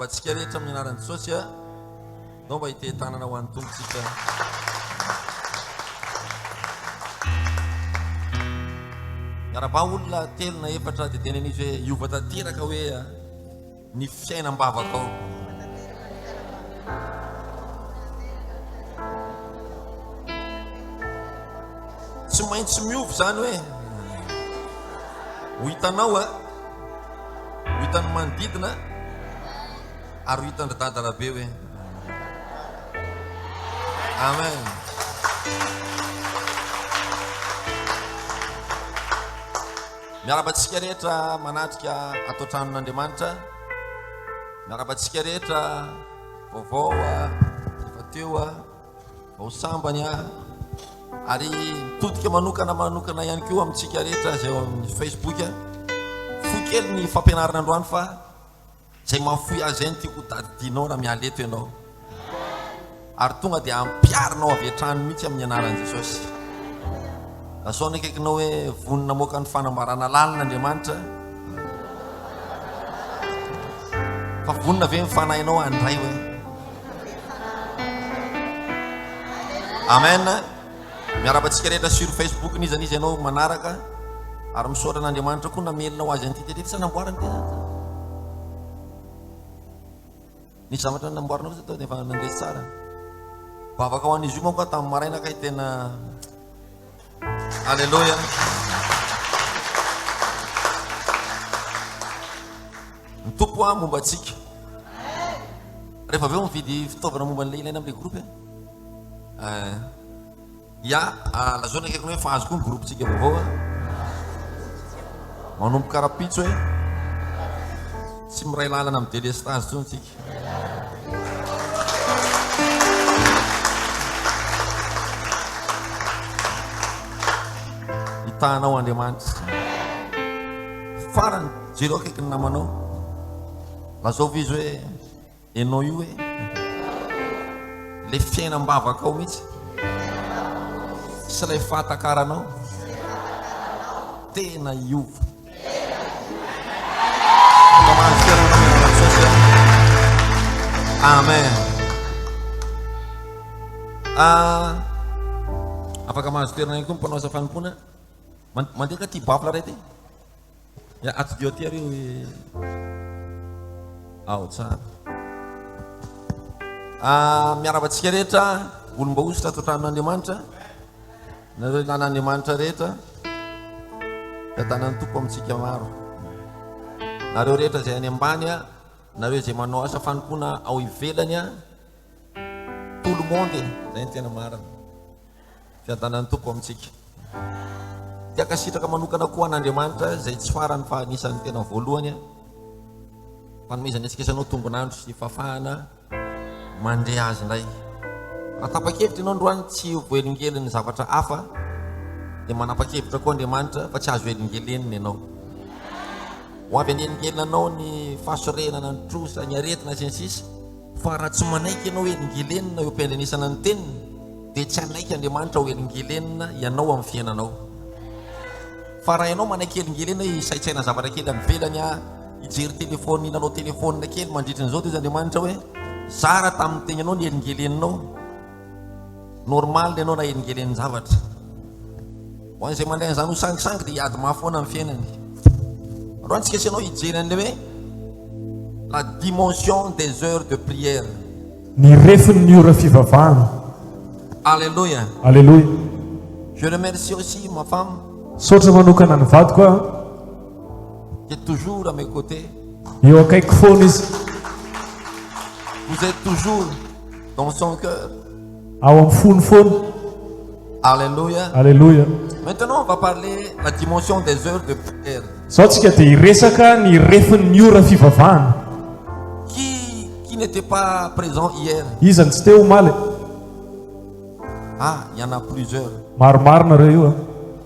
Miarabantsika rehetra amin'ny anaran'i Jesosy nao mba ite-tanana ho an'ny tompontsika. Miaraba olona telo na efatra dia tena izy hoe iova tanteraka hoe ny fiainam-bavaka ao. Tsy maintsy miova zany hoe ho hitanao ho hitan'ny manodidina ary ho hitan'ny dadarabe hoe amen. Miarabantsika rehetra manatrika atao tranon'Andriamanitra. Miarabantsika rehetra vaovao efa teo vao sambany ary mitodika manokana ihany koa amintsika rehetra izay eo amin'ny Facebook. Foy kely ny fampianarana androany fa izay mahafoy azy zay no tiako tadidianao raha mialeto ianao ary tonga dia ampiarinao avy hatrany mihitsy amin'ny anaran'i Jesosy. Asaona akaikinao hoe vonina moka ny fanambarana lalin'Andriamanitra fa vonina ve mifanahinao andray hoe amen. Miarabantsika rehetra sur Facebook n'izy ianao manaraka ary misaotra an'Andriamanitra koa namelinao azy an'ity dia tsy namboarana tena nisy zavatra namboarana kosa tao dia efa nandeha tsara bavaka ho an'izy io manko tamin'ny maraina kay tena alleluia. Ny tompo momba antsika rehefa aveo mividy fitaovana momba an'ilay ilaina amin'ilay groupe lazaona akaikiny hoe fa azo koa ny groupetsika vaovao manomboka karapitso hoe tsy miray lalana amin'ny délestage tsony tsika. Hitanao Andriamanitra farany jereo akaiky ny namanao lazao vizy hoe ianao io hoe le fiainam-bavaka ao mihitsy sy ilay fahatakaranao tena iova. Amen. Afaka mahazo toerana ihany koa mpanao asa fanompoana mandeha ka ty bafla ray ty atidio ty ary ao tsara. Miarabantsika rehetra olom-baositra atao tranon'Andriamanitra nareo lan'Andriamanitra rehetra tanan'ny tompo amintsika maro nareo rehetra izay any ambany nareo izay manao asa fanompoana ao ivelany tout le monde zay ny tena marina fiadanan'ny tompo amintsika. Tiaka sitraka manokana koa an'Andriamanitra izay tsy farany fa anisan'ny tena voalohany fanomezany antsika isanao tombonandro sy fafahana mandeha azy indray. Raha tapa-kevitra ianao androany tsy voelingeliny ny zavatra hafa dia manapa-kevitra koa Andriamanitra fa tsy azo elingeleniny ianao ho avy anelingelinanao ny fahasorenana ny trosa ny aretina sy ny sisa fa raha tsy manaiky ianao elingelenina eo am-piandrenesana ny teniny dia tsy anaiky Andriamanitra ho elingelenina ianao amin'ny fiainanao. Fa raha ianao manaiky elingelenina isaitsaina zavatra kely amivelany ijery telefôny inanao telefônina kely mandritrin'izao dia izy Andriamanitra hoe zara tamin'ny tegna anao ny elingeleninao normal ianao raha elingelen'ny zavatra ho an'izay mandeha an'izany ho sangisangy dia hiady mahafoana amin'ny fiainany. Androany tsika asianao hijery an'ilay hoe la dimension des heures de prière ny refin'ny ora fivavahana. Alléluia. Alléluia. Je remercie aussi ma femme saotra manokana ny vadiko qui est toujours à mes côtés. eo akaiky foana izy. Vous êtes toujours dans son cœur. Ao amin'ny fony foana. Alléluia. Alléluia. Maintenant, on va parler la dimension des heures de prière. Zao tsika dia hiresaka ny refin'ny ora fivavahana. Qui n'était pas présent hier? Izany tsy teo omaly. Il y en a plusieurs. Maromaro nareo io.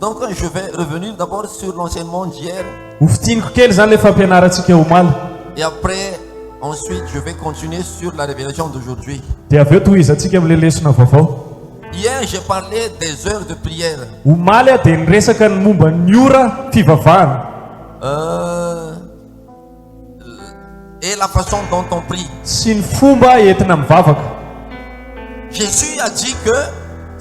Donc, je vais revenir d'abord sur l'enseignement d'hier. Hofitiniko kely zany le fampianarantsika omaly. Et après, ensuite, je vais continuer sur la révélation d'aujourd'hui. Dia aveo tohizantsika amin'le lesona vaovao. Hier, j'ai parlé des heures de prière. Omaly dia niresaka ny momba ny ora fivavahana. et la façon dont on prie. sy ny fomba entina mivavaka. Jésus a dit que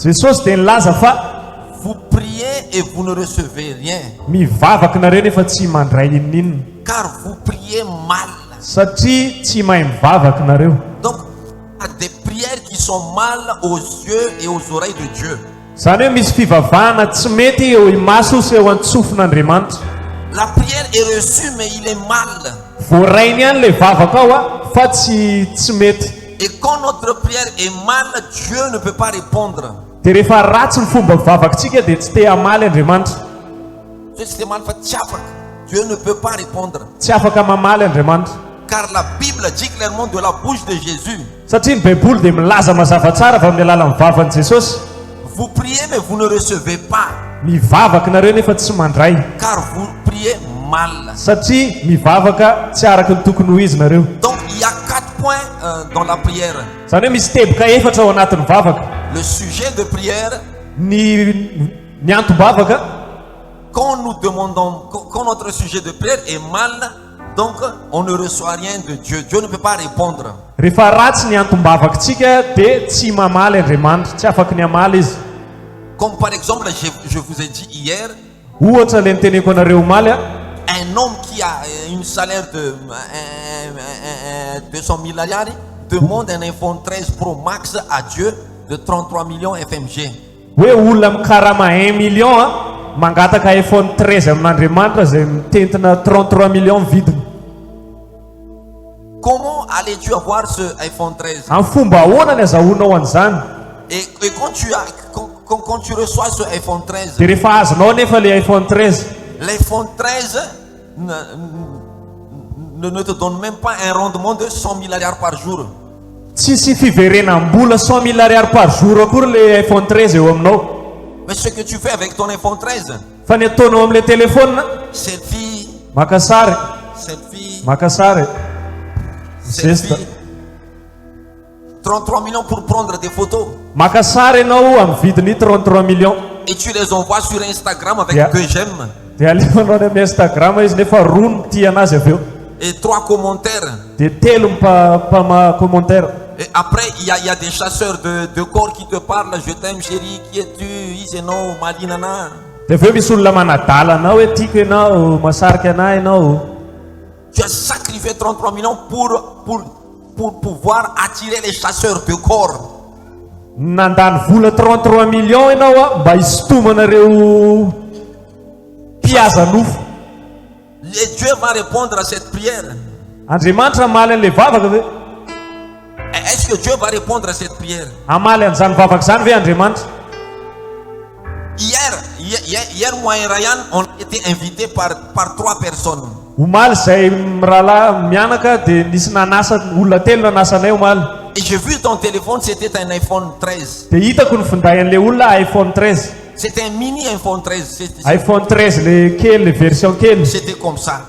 Jesosy dia nilaza fa vous priez et vous ne recevez rien, mivavaka nareo nefa tsy mandray inninona car vous priez mal. satria tsy mahay mivavaka nareo. Donc, il y a des prières qui sont mal aux yeux et aux oreilles de Dieu. Zany hoe misy fivavahana tsy mety eo imaso sy eo an-tsofin'Andriamanitra. La prière est reçue, mais il est mal. Voarainy ihany le vavaka ao a fa tsy mety. Et quand notre prière est mal, Dieu ne peut pas répondre. Dia rehefa ratsy ny fomba vavakantsika dia tsy te hamaly Andriamanitra. C'est mal fait, Dieu ne peut pas répondre. Tsy afaka mamaly Andriamanitra. Car la Bible dit clairement de la bouche de Jésus. Satria ny baiboly dia milaza mazava tsara avy amin'ny alalan'ny vavan'i Jesosy. Vous priez mais vous ne recevez pas. Mivavaka nareo nefa tsy mandray. Car vous priez mal. Satria mivavaka tsy araka ny tokony ho izy nareo. Donc il y a 4 points dans la prière. Zany hoe misy teboka efatra ao anatin'ny vavaka. Le sujet de prière. Ny antom-bavaka. Quand nous demandons, quand notre sujet de prière est mal, donc on ne reçoit rien de Dieu. Dieu ne peut pas répondre. Rehefa ratsy ny antom-bavakantsika dia tsy mamaly Andriamanitra, tsy afaka ny hamaly izy. Comme par exemple, je vous ai dit hier, ohatra le niteneko anareo omaly un homme qui a une salaire de 200 000 $ demande un iPhone 13 Pro Max à Dieu de 33 millions FMG. hoe olona mikarama 1 million mangataka iPhone 13 amin'Andriamanitra izay mitentina 33 millions vidiny. Comment allais-tu avoir ce iPhone 13? Amin'ny fomba ahoana ny azahoanao an'izany? Et quand tu reçois ce iPhone 13, dia rehefa azonao nefa le iPhone 13, l'iPhone 13 ne te donne même pas un rendement de 100 000 $ par jour. tsisy fiverenam-bola 100 000 $ par jour akory le iPhone 13 eo aminao. Mais ce que tu fais avec ton iPhone 13, Fa ny ataonao amin'ilay telefônina, selfie, maka sary, selfie, maka sary, selfie, 33 millions pour prendre des photos. maka sary ianao amin'ny vidiny 33 millions. Et tu les envoies sur Instagram avec Yeah. 2 j'aime Dia alefanao any amin'ny Instagram izy nefa roa no tia anazy avy eo. et 3 commentaires. Dia telo mpama commentaire. Et après, il y a des chasseurs de corps qui te parlent. Je t'aime chérie, qui es-tu? Isenao, Malinana. Dia avy eo misy olona manadala anao hoe tiako ianao, masarika anahy ianao. Tu as sacrifié 33 millions pour pouvoir attirer les chasseurs de corps. Nandany vola 33 millions ianao mba hisintomanareo mpihaza nofo. Et Dieu va répondre à cette prière. Andriamanitra hamaly an'ilay vavaka ve? Est-ce que Dieu va répondre à cette prière? Hamaly an'izany vavaka izany ve Andriamanitra? Hier, moi et Ryan, on a été invités par 3 personnes. Omaly izay mirahalahy mianaka dia nisy nanasa olona telo nanasanay omaly. Et j'ai vu ton téléphone, c'était un iPhone 13. Dia hitako ny finday an'ilay olona iPhone 13. C'était un mini iPhone 13. iPhone 13 le kely, le version kely. C'était comme ça.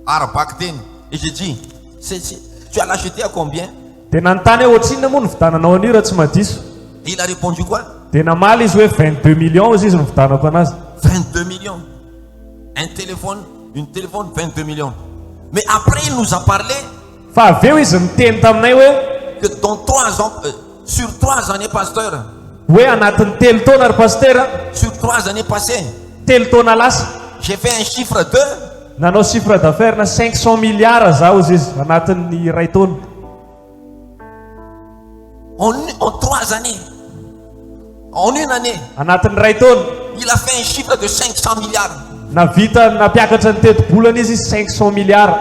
Arbakten. Et j'ai dit, tu as l'acheté à combien? Dia nanontany hoe ohatrinona moa ny vidananao an'io raha tsy madiso? Et il a répondu quoi? Dia namaly izy hoe 22 millions izy ny vidanako anazy. 22 millions. Une téléphone 22 millions. Mais après, il nous a parlé Fa avy eo izy miteny taminay hoe que dans 3 ans, sur 3 années, pasteur, hoe anatin'ny telo taona ry pastera, sur 3 années passées, telo taona lasa j'ai fait un chiffre de nanao chiffre d'affaires na 500 milliards zaho izy anatin'ny ray taona. en 3 années. En une année, Anatin'ny ray taona il a fait un chiffre de 500 milliards. navita napiakatra ny teto-bolana izy 500 milliards.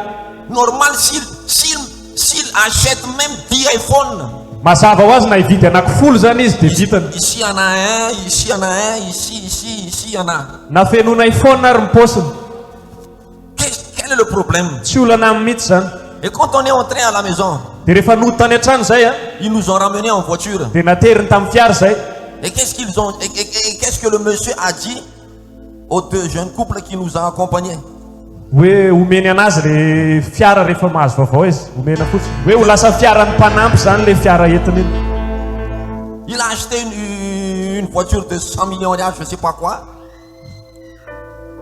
Normal, s'il achète même 10 iPhones. Mazava ho azy na hividy anankifolo zany izy dia vitany. Ici, il y en a un, ici, il y en a un, ici, il y en a. Na fenona iPhone ary ny paosiny. Quel est le problème? Tsy olana amin'ny mihitsy zany. Et quand on est entré à la maison, Dia rehefa nody tany an-trano zay ils nous ont ramenés en voiture. dia nateriny tamin'ny fiara zay. Et qu'est-ce qu'ils ont, et qu'est-ce que le monsieur a dit aux 2 jeunes couples qui nous ont accompagnés? Hoe omeny anazy le fiara rehefa mahazo vaovao izy, omena fotsiny hoe ho lasa fiaran'ny mpanampy zany le fiara entiny iny. Il a acheté une voiture de 100 millions $, je sais pas quoi.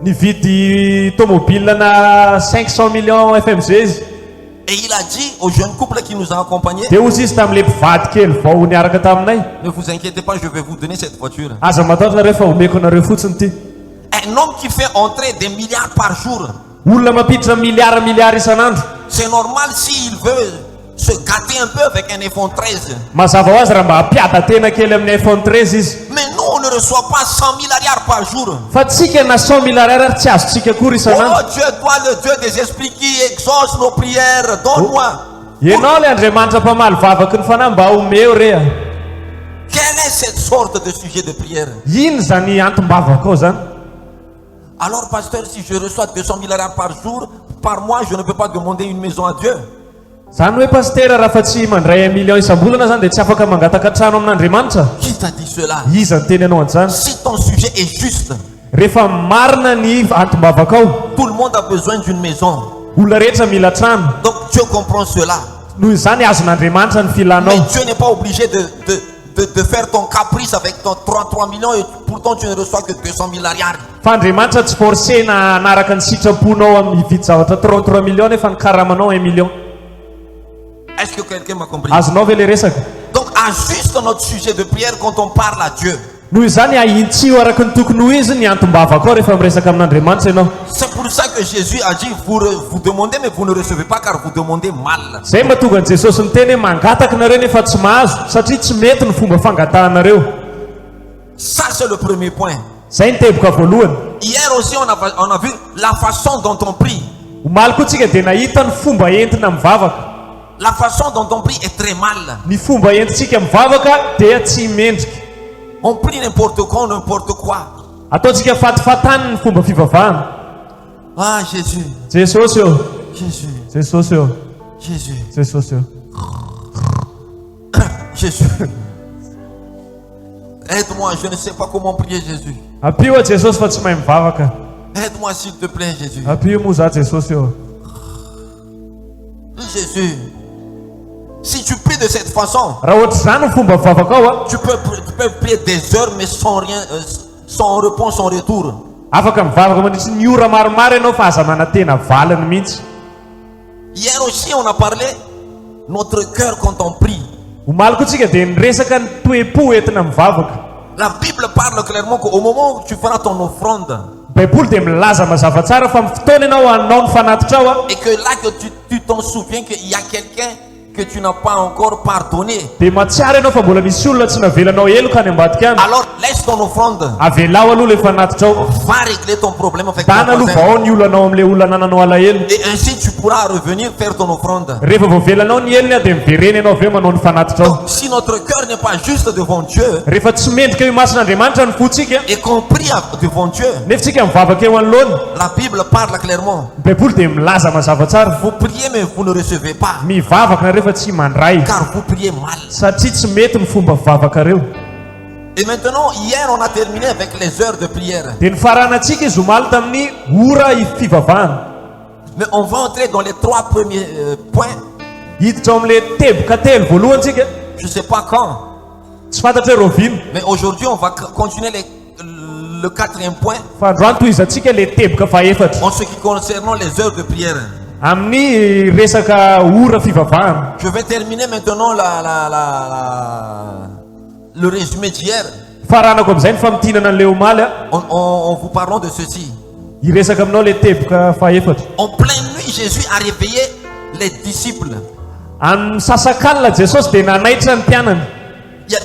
Nividy tomobile na 500 millions FMG izy. Et il a dit au jeune couple qui nous a accompagnés, dia ozy izy tamin'le mpivady kely vao niaraka taminay, ne vous inquiétez pas, je vais vous donner cette voiture. aza matahotra nareo fa omeko anareo fotsiny ty. Un homme qui fait entrer des milliards par jour, Olona mampiditra miliara isan'andro, c'est normal s'il veut se gâter un peu avec un iPhone 13. mazava ho azy raha mba hampiada tena kely amin'ny iPhone 13 izy. Mais nous, on ne reçoit pas 100 milliards par jour. Fa tsika na 100 000 ariary tsy azontsika akory isan'andro. Oh Dieu, toi le Dieu des esprits qui exauce nos prières, donne-moi. Ianao le Andriamanitra mpamaly vavaky ny fanahy mba omeo rea. Quelle est cette sorte de sujet de prière? Ino zany antom-bavaka ao zany? Alors pasteur, si je reçois 200 milliards par jour, par mois, je ne peux pas demander une maison à Dieu. Zany hoe pastera raha fa tsy mandray 1 million isam-bolana zany dia tsy afaka mangataka trano amin'Andriamanitra. Qui t'a dit cela? Iza ny teny anao an'izany? Si ton sujet est juste, Rehefa marina ny antom-bavaka ao, tout le monde a besoin d'une maison. olona rehetra mila trano. Donc Dieu comprend cela. Noho izany azon'Andriamanitra ny filanao. Mais Dieu n'est pas obligé de faire ton caprice avec ton 3 millions et pourtant tu ne reçois que 200 milliards. Fa Andriamanitra tsy forsena anaraka ny sitraponao amin'ny mividy zavatra 33 millions nefa ny karamanao 1 million. Est-ce que quelqu'un m'a compris? Azonao ve le resaka? Donc ajuste notre sujet de prière quand on parle à Dieu. Noho izany ahintsio araka ny tokony ho izy ny antom-bavaka ao rehefa miresaka amin'Andriamanitra ianao. C'est pour ça que Jésus a dit, vous demandez mais vous ne recevez pas car vous demandez mal. Zay mahatonga an'i Jesosy niteny hoe mangataka nareo nefa tsy mahazo satria tsy mety ny fomba fangatahanareo. Ça c'est le premier point. Zay ny teboka voalohany. Hier aussi on a vu la façon dont on prie. Omaly koa tsika dia nahita ny fomba entina mivavaka. La façon dont on prie est très mal. Ny fomba entintsika mivavaka dia tsy mendrika. On prie n'importe quand, n'importe quoi. Ataontsika fatifatany ny fomba fivavahana. Ah Jésus, Jesosy eo, Jésus, Jesosy eo, Jésus, Jesosy eo. Jésus. Aide-moi, je ne sais pas comment prier Jésus. Ampio a Jesosy fa tsy mahay mivavaka. Aide-moi s'il te plaît Jésus. Ampio moa za Jesosy eo. Jésus, si tu pries de cette façon, Raha ohatra zany ny fomba mivavaka ao a, tu peux prier des heures mais sans rien, sans réponse, sans retour. afaka mivavaka mandritra ny ora maromaro ianao fa aza manantena valiny mihitsy. Hier aussi on a parlé notre cœur quand on prie. Omaly koa tsika dia niresaka ny toe-po entina mivavaka. La Bible parle clairement qu'au moment où tu feras ton offrande Baiboly dia milaza mazava tsara fa amin'ny fotoana ianao hanao ny fanatitra ao a, et que là que tu t'en souviens qu'il y a quelqu'un que tu n'as pas encore pardonné, dia mahatsiaro ianao fa mbola misy olona tsy navelanao eloka any ambadika any. alors laisse ton offrande. Avelao aloha le fanatitra ao. Va régler ton problème avec ton Tana aloha voisin. vao ny olanao amin'le olona nananao alahelo. Et ainsi tu pourras revenir faire ton offrande. Rehefa vao velanao ny elony a dia miverena ianao aveo manao ny fanatitra ao. Si notre cœur n'est pas juste devant Dieu Rehefa tsy mendrika eo imason'Andriamanitra ny fotsika et qu'on prie devant Dieu, nefa tsika mivavaka eo anoloany, la Bible parle clairement. ny Baiboly dia milaza mazava tsara. Vous priez mais vous ne recevez pas Mivavaka na rehefa tsy mandray car vous priez mal. satria tsy mety ny fomba fivavaka reo. Et maintenant, hier on a terminé avec les heures de prière. Dia ny faranantsika izy omaly tamin'ny ora fivavahana. Mais on va entrer dans les 3 premiers points. Hiditra ao amin'le teboka telo voalohantsika, Je ne sais pas quand, tsy fantatra hoe rovino. mais aujourd'hui on va continuer le 4e point Fa androany tohizantsika le teboka fahaefatra en ce qui concerne les heures de prière. amin'ny resaka ora fivavahana. Je vais terminer maintenant le résumé d'hier Faranako amin'izay ny famitinana an'le omaly a, en vous parlant de ceci. hiresaka aminao le teboka fahaefatra. En pleine nuit, Jésus a réveillé les disciples. Amin'ny sasakalina Jesosy dia nanaitra ny mpianany.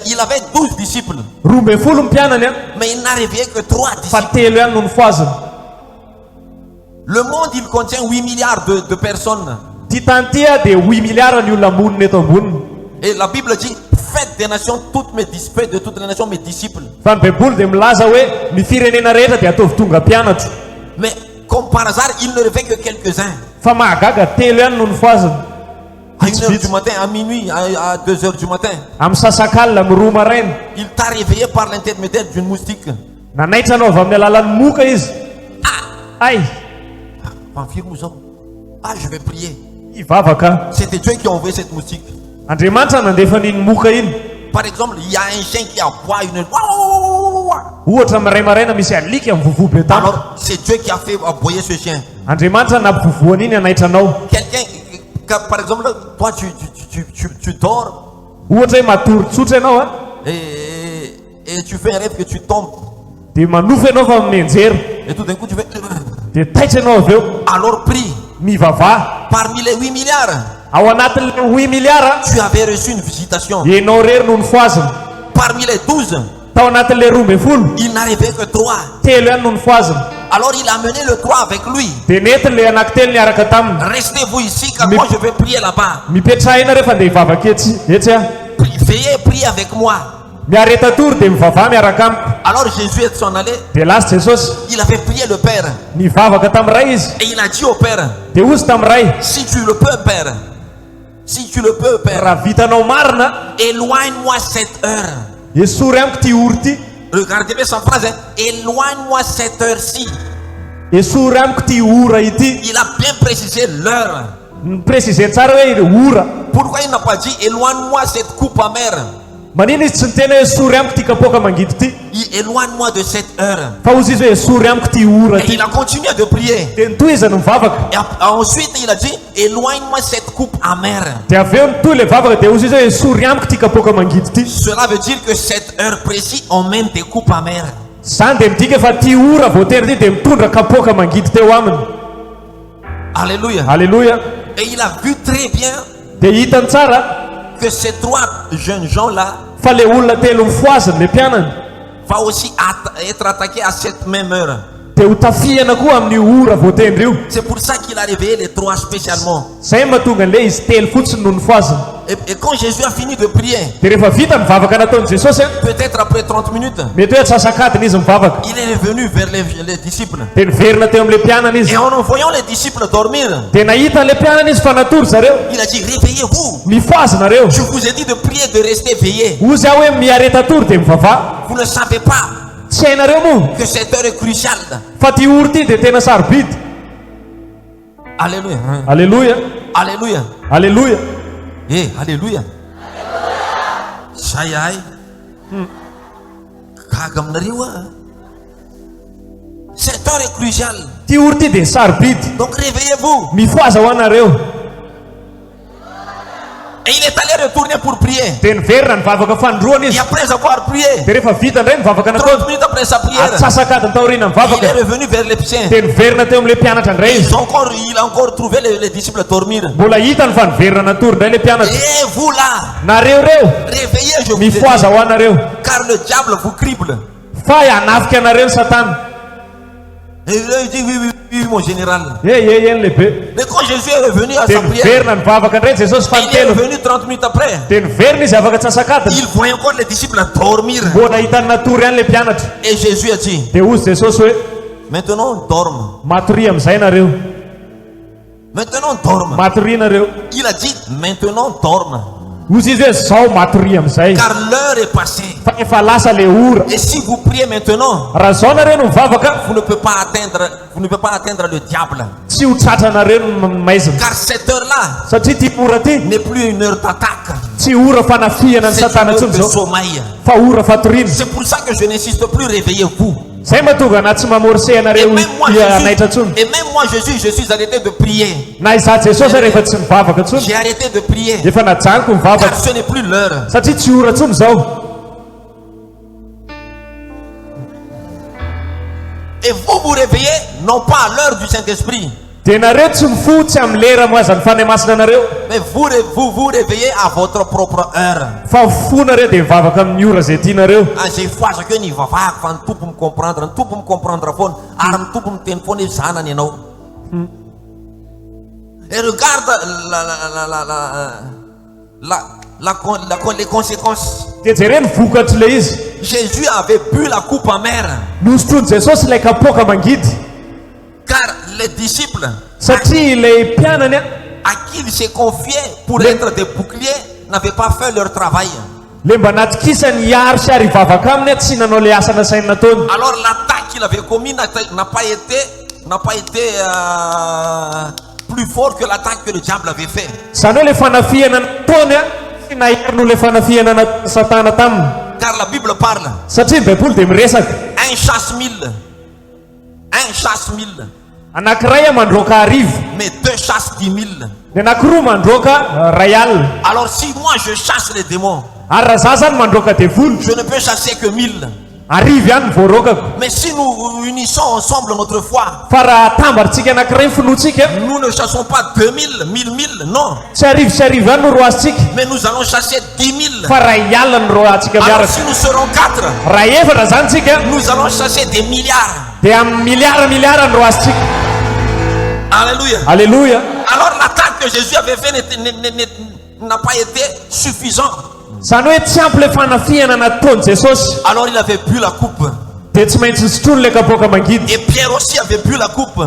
Il avait 12 disciples, 12 mpianany a, mais il n'a réveillé que 3 fa disciples. telo ihany no nifoaziny. Le monde, il contient 8 milliards de personnes. Ty tany ty a dia 8 miliara ny olona monina eto amboniny. Et la Bible dit, faites des nations faites de toutes les nations mes disciples. Fa ny Baiboly dia milaza hoe ny firenena rehetra dia ataovy tonga mpianatra. Mais comme par hasard, il ne réveille que quelques-uns. Fa mahagaga telo ihany no nifoaziny. À 1h du matin, à minuit, à 2h du matin. Amin'ny sasakalina amin'ny 2 maraina. Il t'a réveillé par l'intermédiaire d'une moustique. Nanaitra anao avy amin'ny alalan'ny moka izy. Ay, Ah, je vais prier. hivavaka. C'était Dieu qui a envoyé cette moustique. Andriamanitra nandefa n'iny moka iny. Par exemple, il y a un chien qui aboie une... Ohatra miray maraina misy alika mivovo be tany. Alors, c'est Dieu qui a fait aboyer ce chien. Andriamanitra nampivovoana iny anaitra anao. par exemple, toi, tu dors ohatra hoe matory tsotra ianao a et tu fais un rêve que tu tombes. dia manofo ianao fa mienjery Et tout d'un coup, tu fais... dia taitra ianao avy eo Alors prie. mivavaha Parmi les 8 milliards, ao anatin'le 8 miliara tu avais reçu une visitation. ianao rery no nifoazina Parmi les 12, tao anatin'le 12 il n'arrivait que 3. telo ihany no nifoazina Alors il a mené le 3 avec lui. dia nentin'le anankitelo niaraka taminy Restez-vous ici car moi je vais prier là-bas. mipetraha rehefa ndeha hivavaka etsy a Veillez, priez avec moi. miareta tory dia mivavaha miaraka amiko Alors Jésus est s'en allé. dia lasa jesosy Il avait prié le Père. nivavaka tamin'ny ray izy Et il a dit au Père, dia ozy tamin'ny ray si tu le peux, Père. Si tu le peux, Père. raha vitanao marina Éloigne-moi cette heure. esory amiko ty ory ty Regardez bien sa phrase. Hein. Éloigne-moi cette heure-ci. esory amiko ty ora ity Il a bien précisé l'heure. précisé tsara hoe ora Pourquoi il n'a pas dit éloigne-moi cette coupe amère? manino izy tsy niteny hoe esory amiko ty kapoaka mangidy ty Il éloigne-moi de cette heure. fa ozy izy hoe esory amiko ty ora Et ty il a continué de prier. dia nitohizany mivavaka Et ensuite, il a dit éloigne-moi cette coupe amère. dia avy eo nitohy le vavaka dia ozy izy hoe esory amiko ty kapoaka mangidy ty Cela veut dire que cette heure précise, on mène des coupes amères. zany dia midika fa ty ora voatery ty dia mitondra kapoaka mangidy teo aminy Alléluia. alleloia Et il a vu très bien dia hitany tsara que ces 3 jeunes gens-là fa le olona telo mifoaziny le mpianany vont aussi être attaqués à cette même heure. dia ho tafiana koa amin'ny ora voatendry io C'est pour ça qu'il a réveillé les 3 spécialement. zay mahatonga an'le izy telo fotsiny no nifoaziny Et quand Jésus a fini de prier, dia rehefa vita mivavaka nataony jesosy a peut-être après 30 minutes, mety hoe atsasakadiny izy mivavaka il est revenu vers les disciples. dia niverina teo amin'le mpianana izy Et en voyant les disciples dormir, dia nahita an'le mpianana izy fa natory zareo il a dit réveillez-vous. mifoazy nareo Je vous ai dit de prier, de rester veillés. ozy aho hoe miareta tory dia mivavaha Vous ne savez pas tsy hainareo moa que cette heure est cruciale. fa ty ory ty dia tena sarobidy Alléluia. alleloia Alléluia. alleloia Eh, alléluia. Sayay. Kagamnariwa. Cette heure est cruciale. ty ory ty dia sarobidy Donc réveillez-vous. mifoaza ho anareo Et il est allé retourner pour prier. dia niverina nivavaka fandroany Et izy après avoir prié, dia rehefa vita ndray mivavaka 30 nataony minutes après sa prière, atsasakadiny taorina il mivavaka est revenu vers les siens. dia niverina teo amin'le mpianatra indray izy Il a encore trouvé les disciples dormir. mbola hitany fa niverina natory indray le mpianatra Et vous là, nareo reo réveillez, je vous ai dit, mifoaza ho anareo car le diable vous crible. fa hanafika anareo ny satana Et là, il dit oui, mon général. eny lehibe Mais quand Jésus est revenu à dia sa prière, niverina nivavaka indray jesosy il est fantelo revenu 30 minutes après. dia niverina izy afaka atsasakadiny Il voyait encore les disciples dormir. mbola hitany natory ihany le mpianatra Et Jésus a dit, dia ozy jesosy hoe maintenant dorme. matory amin'izay nareo Maintenant dorme. matory nareo Il a dit, maintenant dorme. ozy izy hoe zao matory amin'izay Car l'heure est passée. fa efa lasa le ora Et si vous priez maintenant, raha zao nareo no mivavaka vous ne pouvez pas atteindre le diable. tsy ho tratra nareo no maizina Car cette heure-là satria ty ora ty n'est plus une heure d'attaque. tsy ora fanafiana ny C'est une satana heure ntsony de zao sommeil. fa ora fatorina C'est pour ça que je n'insiste plus, réveillez-vous. zay mahatonga anaty tsy mamorsé Et anareo même moi, anaitra ntsony Jésus, je suis arrêté de prier. na izaho jesosy rehefa tsy mivavaka ntsony J'ai arrêté de prier. efa najanoko mivavaka Car ce n'est plus l'heure. satria tsy ora ntsony zao Et vous vous réveillez, non pas à l'heure du Saint-Esprit, dia nareo tsy mifo tsy amin'ny lera moazan'ny fanahy-masina anareo mais vous réveillez à votre propre heure. fa fo nareo dia mivavaka amin'ny ora zay tianareo Ah, j'ai foi que ni vavaka fa ny tompo comprendre foana ary ny tompo miteny foana hoe zanany ianao. Et regarde les conséquences. dia jereny vokatry le izy Jésus avait bu la coupe amère nosotrony jesosy ilay kapoaka mangidy car les disciples satria ilay mpianany a à qui il s'est confié pour être des boucliers n'avaient pas fait leur travail. le mba natokisany hiary sy ary hivavaka aminy a tsy nanao le asa nasainy nataony Alors l'attaque qu'il avait commis n'a pas été plus fort que l'attaque que le diable avait fait. zany hoe le fanafiana nataony a tsy nahary no le fanafiana satana taminy Car la Bible parle, satria ny baiboly dia miresaka un chasse mille, anankiray mandroaka arivo mais deux chassent 10 000. ny anankiroa mandroaka ray alina Alors si moi je chasse les démons, ary raha za zany mandroaka devolo je ne peux chasser que 1000. arivo ihany ny voarokako Mais si nous unissons ensemble notre foi, fa raha tambarintsika anankiray finoantsika nous ne chassons pas 2000, 1000, non. tsy arivo ihany no roasintsika Mais nous allons chasser 10 000. fa ray alina ny roantsika Alors miaraka si nous serons 4, raha efatra zany tsika nous allons chasser des milliards. dia amin'ny miliara ny roasintsika Alléluia. alleluia Alors l'attaque que Jésus avait fait n'a pas été suffisant. zany hoe tsy ampy le fanafiana nataony jesosy Alors il avait bu la coupe. dia tsy maintsy sotrony le kapoaka mangidy Et Pierre aussi avait bu la coupe.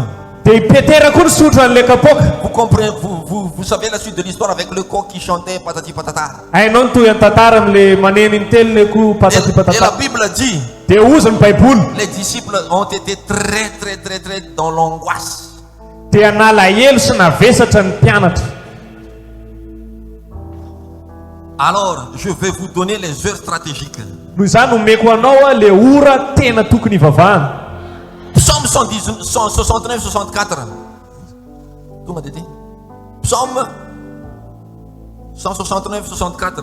dia petera koa nisotra an'le kapoaka Vous comprenez, vous savez la suite de l'histoire avec le coq qui chantait patati patata. hainao ny toy any tantara am'le maneny ny telony ko patati Et la patata Bible dit, dia ozy ny baiboly les disciples ont été très dans l'angoisse. dia nalahelo sy navesatra ny mpianatra Alors, je vais vous donner les heures stratégiques. noho izany omeko anao a le ora tena tokony ivavahana Psaume 169, 64. Tout m'a dit. Psaume 169, 64.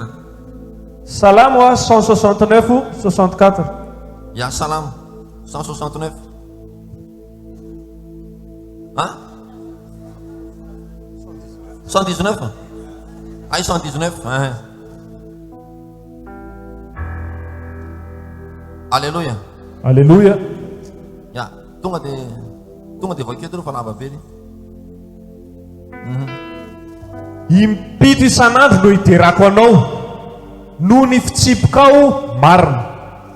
salamo a 169 64 Il y a Salam 169. Hein? 119? Ah, 119. Hein. Alléluia. alleluia Ya, tonga de voiture fa lava be ry. impito isan'andro no iterako anao noho ny fitsipokao marina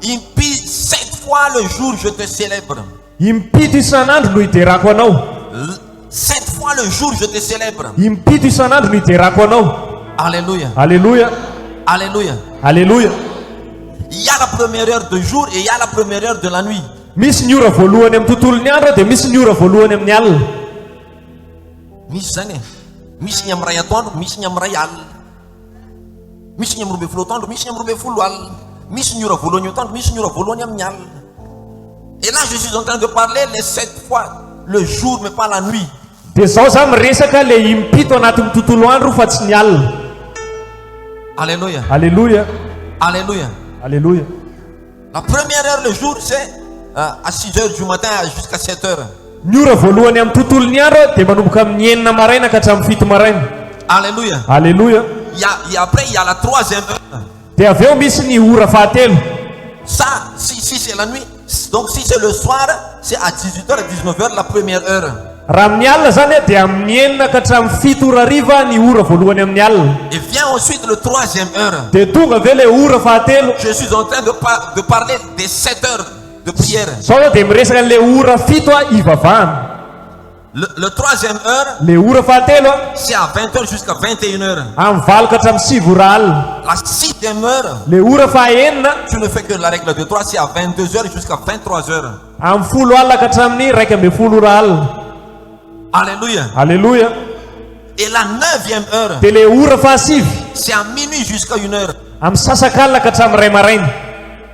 Impie 7 fois le jour je te célèbre. impito isan'andro no iterako anao 7 fois le jour je te célèbre. impito isan'andro no iterako anao Alléluia. alleluia Alléluia. alleluia Il y a la première heure de jour et il y a la première heure de la nuit. misy ny ora voalohany amin'ny tontolon'ny andro dia misy ny ora voalohany amin'ny alina Misy zany e. Misy ny amin'ny ray atoandro, misy ny amin'ny ray alina. Misy ny amin'ny roa ambin'ny folo atoandro, misy ny amin'ny roa ambin'ny folo alina. Misy ny ora voalohany atoandro, misy ny ora voalohany amin'ny alina. Et là je suis en train de parler les 7 fois le jour mais pas la nuit. dia zaho zany miresaka le impito anatin'ny tontolo andro fa tsy ny alina Alléluia. alleluia Alléluia. alleluia La première heure le jour c'est à 6 heures du matin jusqu'à 7 heures. ny ora voalohany amin'ny tontolon'ny andro dia manomboka amin'ny enina maraina ka hatramin'ny fito maraina Alléluia. alleluia Après il y a la troisième heure. dia avy eo misy ny ora fahatelo Ça, si c'est la nuit, donc si c'est le soir, c'est à 18h à 19h la première heure. raha amin'ny alina zany a dia amin'ny enina ka hatramin'ny fito ora riva ny ora voalohany amin'ny alina Et vient ensuite le troisième heure. dia tonga avy eo le ora fahatelo Je suis en train de parler des 7 heures de prière. zao a dia miresaka an'le ora fito a ivavahana Le troisième heure, le ora fahatelo a c'est à 20h jusqu'à 21h. amin'ny valo ka hatramin'ny sivy ora alina La sixième heure, le ora fahaenina tu ne fais que la règle de 3, c'est à 22h jusqu'à 23h. amin'ny folo alina ka hatramin'ny raika ambin'ny folo ora alina Alléluia. alleluia Et la neuvième heure, dia le ora fahasivy c'est à minuit jusqu'à 1h. amin'ny sasakalina ka hatramin'ny ray maraina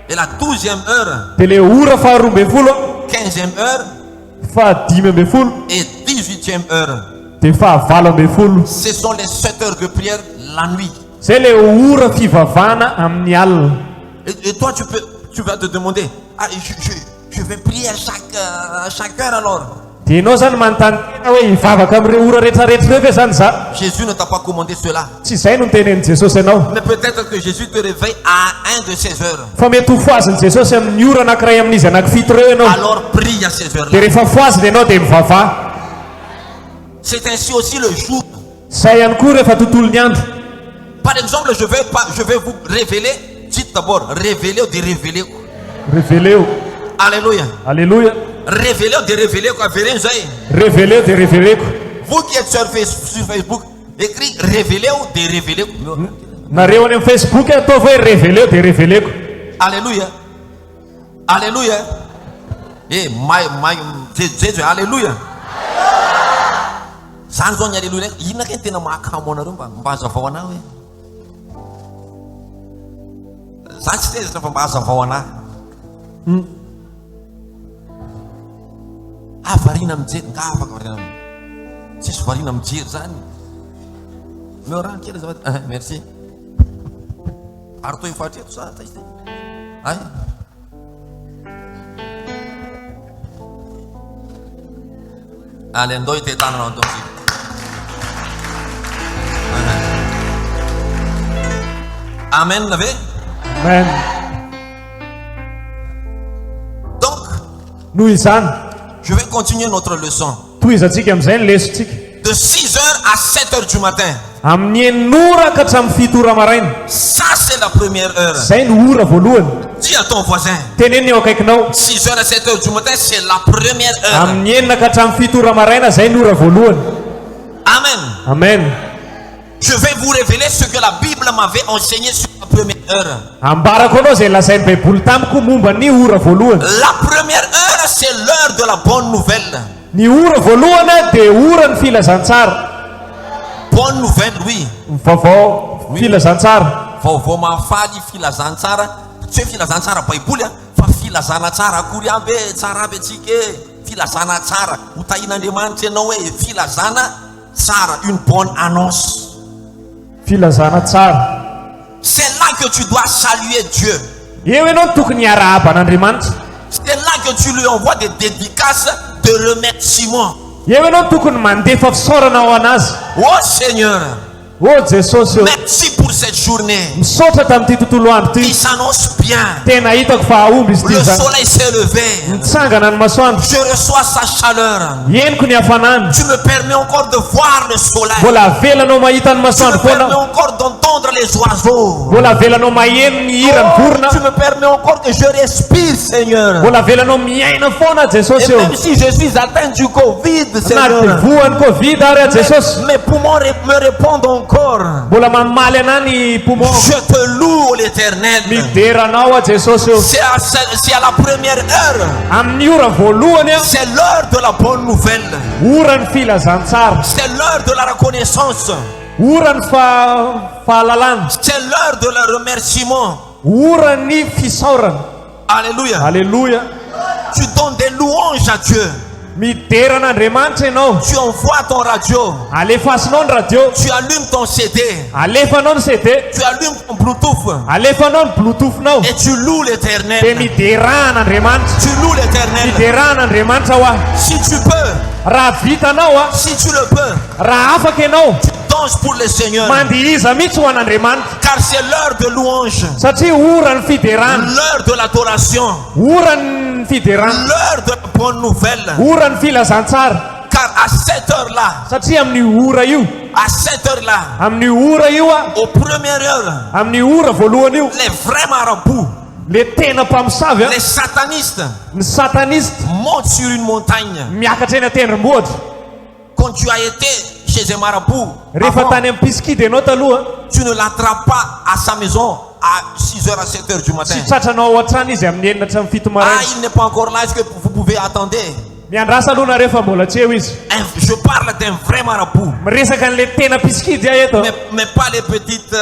Et la 12e heure, dia le ora faharoa ambin'ny folo 15e heure fahadimy ambin'ny folo et 18e heure. dia fahavalo ambin'ny folo Ce sont les 7 heures de prière la nuit. zay le ora fivavahana amin'ny alina Et toi, tu vas te demander, ah, je vais prier à chaque heure alors. dia ianao zany manontany tena hoe hivavaka amin'ireo ora rehetrarehetra ireo ve zany za Jésus ne t'a pas commandé cela. tsy izay no nitenen'i jesosy ianao Mais peut-être que Jésus te réveille à un de ces heures. fa mety ho foaziny jesosy amin'ny ora anankiray amin'izy anankifito ireo ianao Alors prie à ces dia heures-là. rehefa foaziny ianao dia mivavaha C'est ainsi aussi le jour. zay ihany koa rehefa tontolon'ny andro Par exemple, je vais vous révéler. Dites d'abord, révéler ou dérévéler. reveleo Alléluia. alleluia Révéler ou dérévéler quoi. Verrez reveleo dia reveleko vous qui êtes sur Facebook, écrit révéler ou dérévéler. nareo any amin'ny facebook ataovy hoe reveleo dia reveleko Alléluia. Alléluia. Eh, Jésus, alléluia. Zany zao ny alléluia. Inona kay tena mahakamo anareo mba hazavao anahy hoe. Zany tsy tezitra fa mba hazavao anahy. variana mijery nga afaka variana tsisy variana mijery zany meo rano kely zava merci ary toy fatreto sa ta izy ay allez andao itetanana andao si amen ve amen. donc Noho izany je vais continuer notre leçon toizantsika amin'izay ny lesontsika de 6h à 7h du matin. amin'ny eninora ka hatramin'ny fito ora maraina. Ça c'est la première heure. Zay ny ora voalohany. Dis à ton voisin. Teneny eo akaikinao. 6h à 7h du matin c'est la première heure. Amin'ny enina ka hatramin'ny fito ora maraina zay ny ora voalohany. Amen. Amen. Je vais vous révéler ce que la Bible m'avait enseigné sur la première heure. Ambarako anao zay lazain'ny baiboly tamiko momba ny ora voalohany. La première heure c'est l'heure de la bonne nouvelle. Ny ora voalohany dia ora ny filazantsara. Bonne nouvelle, oui. Vaovao filazantsara. Vaovao mahafaly filazantsara. Tsy hoe filazantsara baiboly fa filazana tsara akory aby tsara aby atsika filazana tsara. Utahin'Andriamanitra ianao hoe filazana tsara, une bonne annonce. Filazana tsara. C'est là que tu dois saluer Dieu. Eo ianao tokony hiarahaba an'Andriamanitra. C'est là que tu lui envoies des dédicaces de remerciement. Eo ianao tokony mandefa fisaorana ao anazy. Oh Seigneur, oh Jesosy, merci pour cette journée. misaotra tamin'ity tontolo andro Il ity. s'annonce bien. Tena hitako fa aomby izy Le ity zany. soleil s'est levé. Mitsangana ny masoandro. Je reçois sa chaleur. Henoko ny hafanany. Tu me permets encore de voir le soleil. Mbola avelanao mahita ny Tu me masoandro permets foana. encore d'entendre les oiseaux. Mbola avelanao maheno ny hira ny vorona. Tu me permets encore que je respire, Seigneur. Mbola avelanao miaina foana Et Jesosy eo. même si je suis atteint du Covid, Na Seigneur, voan'ny Covid ary a Jesosy. mes poumons me répondent encore. Mbola mamaly anay ny poumon. Je te loue, l'Éternel. Mideranao a Jesosy eo. C'est à la première heure. Amin'ny ora voalohany a. C'est l'heure de la bonne nouvelle. Ora ny filazantsara. C'est l'heure de la reconnaissance. Ora ny fahalalana. C'est l'heure de le remerciement. Ora ny fisaorana. Alléluia. Alleluia. Tu donnes des louanges à Dieu. Mideran'Andriamanitra ianao. Tu envoies ton radio. Alefasinao ny radio. Tu allumes ton CD. Alefanao ny CD. Tu allumes ton Bluetooth. Alefanao ny bluetoothnao. Et tu loues Dia l'Éternel. mideran'Andriamanitra. Tu loues l'Éternel. Mideran'Andriamanitra ho aho. Si tu peux, Raha vitanao a. si tu le peux, Raha afaka ianao. danse pour le Seigneur. Mandihiza mihitsy ho an'Andriamanitra. Car c'est l'heure de louange. Satria ora ny fiderana. L'heure de l'adoration. Ora ny fiderana. L'heure de la bonne nouvelle. Ora ny filazantsara. Car à cette heure-là, Satria amin'ny ora io. à cette heure-là, Amin'ny ora io a. aux premières heures, Amin'ny ora voalohany io. les vrais marabouts, Le tena mpamosavy a. les satanistes Ny sataniste montent sur une montagne. miakatra eny atendrombohitra. Quand tu as été chez un marabout, Rehefa avant, tany amin'ny piskidy ianao taloha, tu ne l'attrapes pas à sa maison à 6h à 7h du matin. tsy tratranao ao an-trano izy amin'ny enina hatramin'ny fito Ah, maraina. il n'est pas encore là, est-ce que vous pouvez attendre? Miandrasa aloha nareo mbola tsy eo izy. Je parle d'un vrai marabout, Miresaka an'le tena piskidy aho eto. mais pas les petites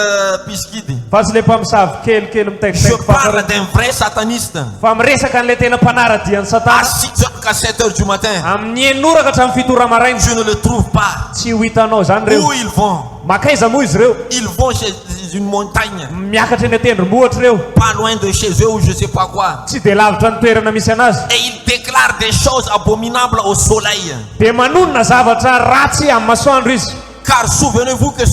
pisquides. Fa tsy le mpamosavy kelikely Je mitaikitaiky parle fafara. d'un vrai sataniste. Fa miresaka an'le tena mpanaradian'ny À satana. 6h à 7h du matin, Amin'ny eninora ka hatramin'ny fito ora maraina. je ne le trouve pas. Tsy ho hitanao zany reo. Où ils vont? Makaiza moa izy reo. Ils vont chez une montagne, Miakatra eny atendrombohitra reo. pas loin de chez eux ou je sais pas quoi. Tsy de lavitra ny toerana misy anazy. Et ils déclarent des choses abominables au soleil. De manonona zavatra ratsy amin'ny masoandro izy. Car souvenez-vous que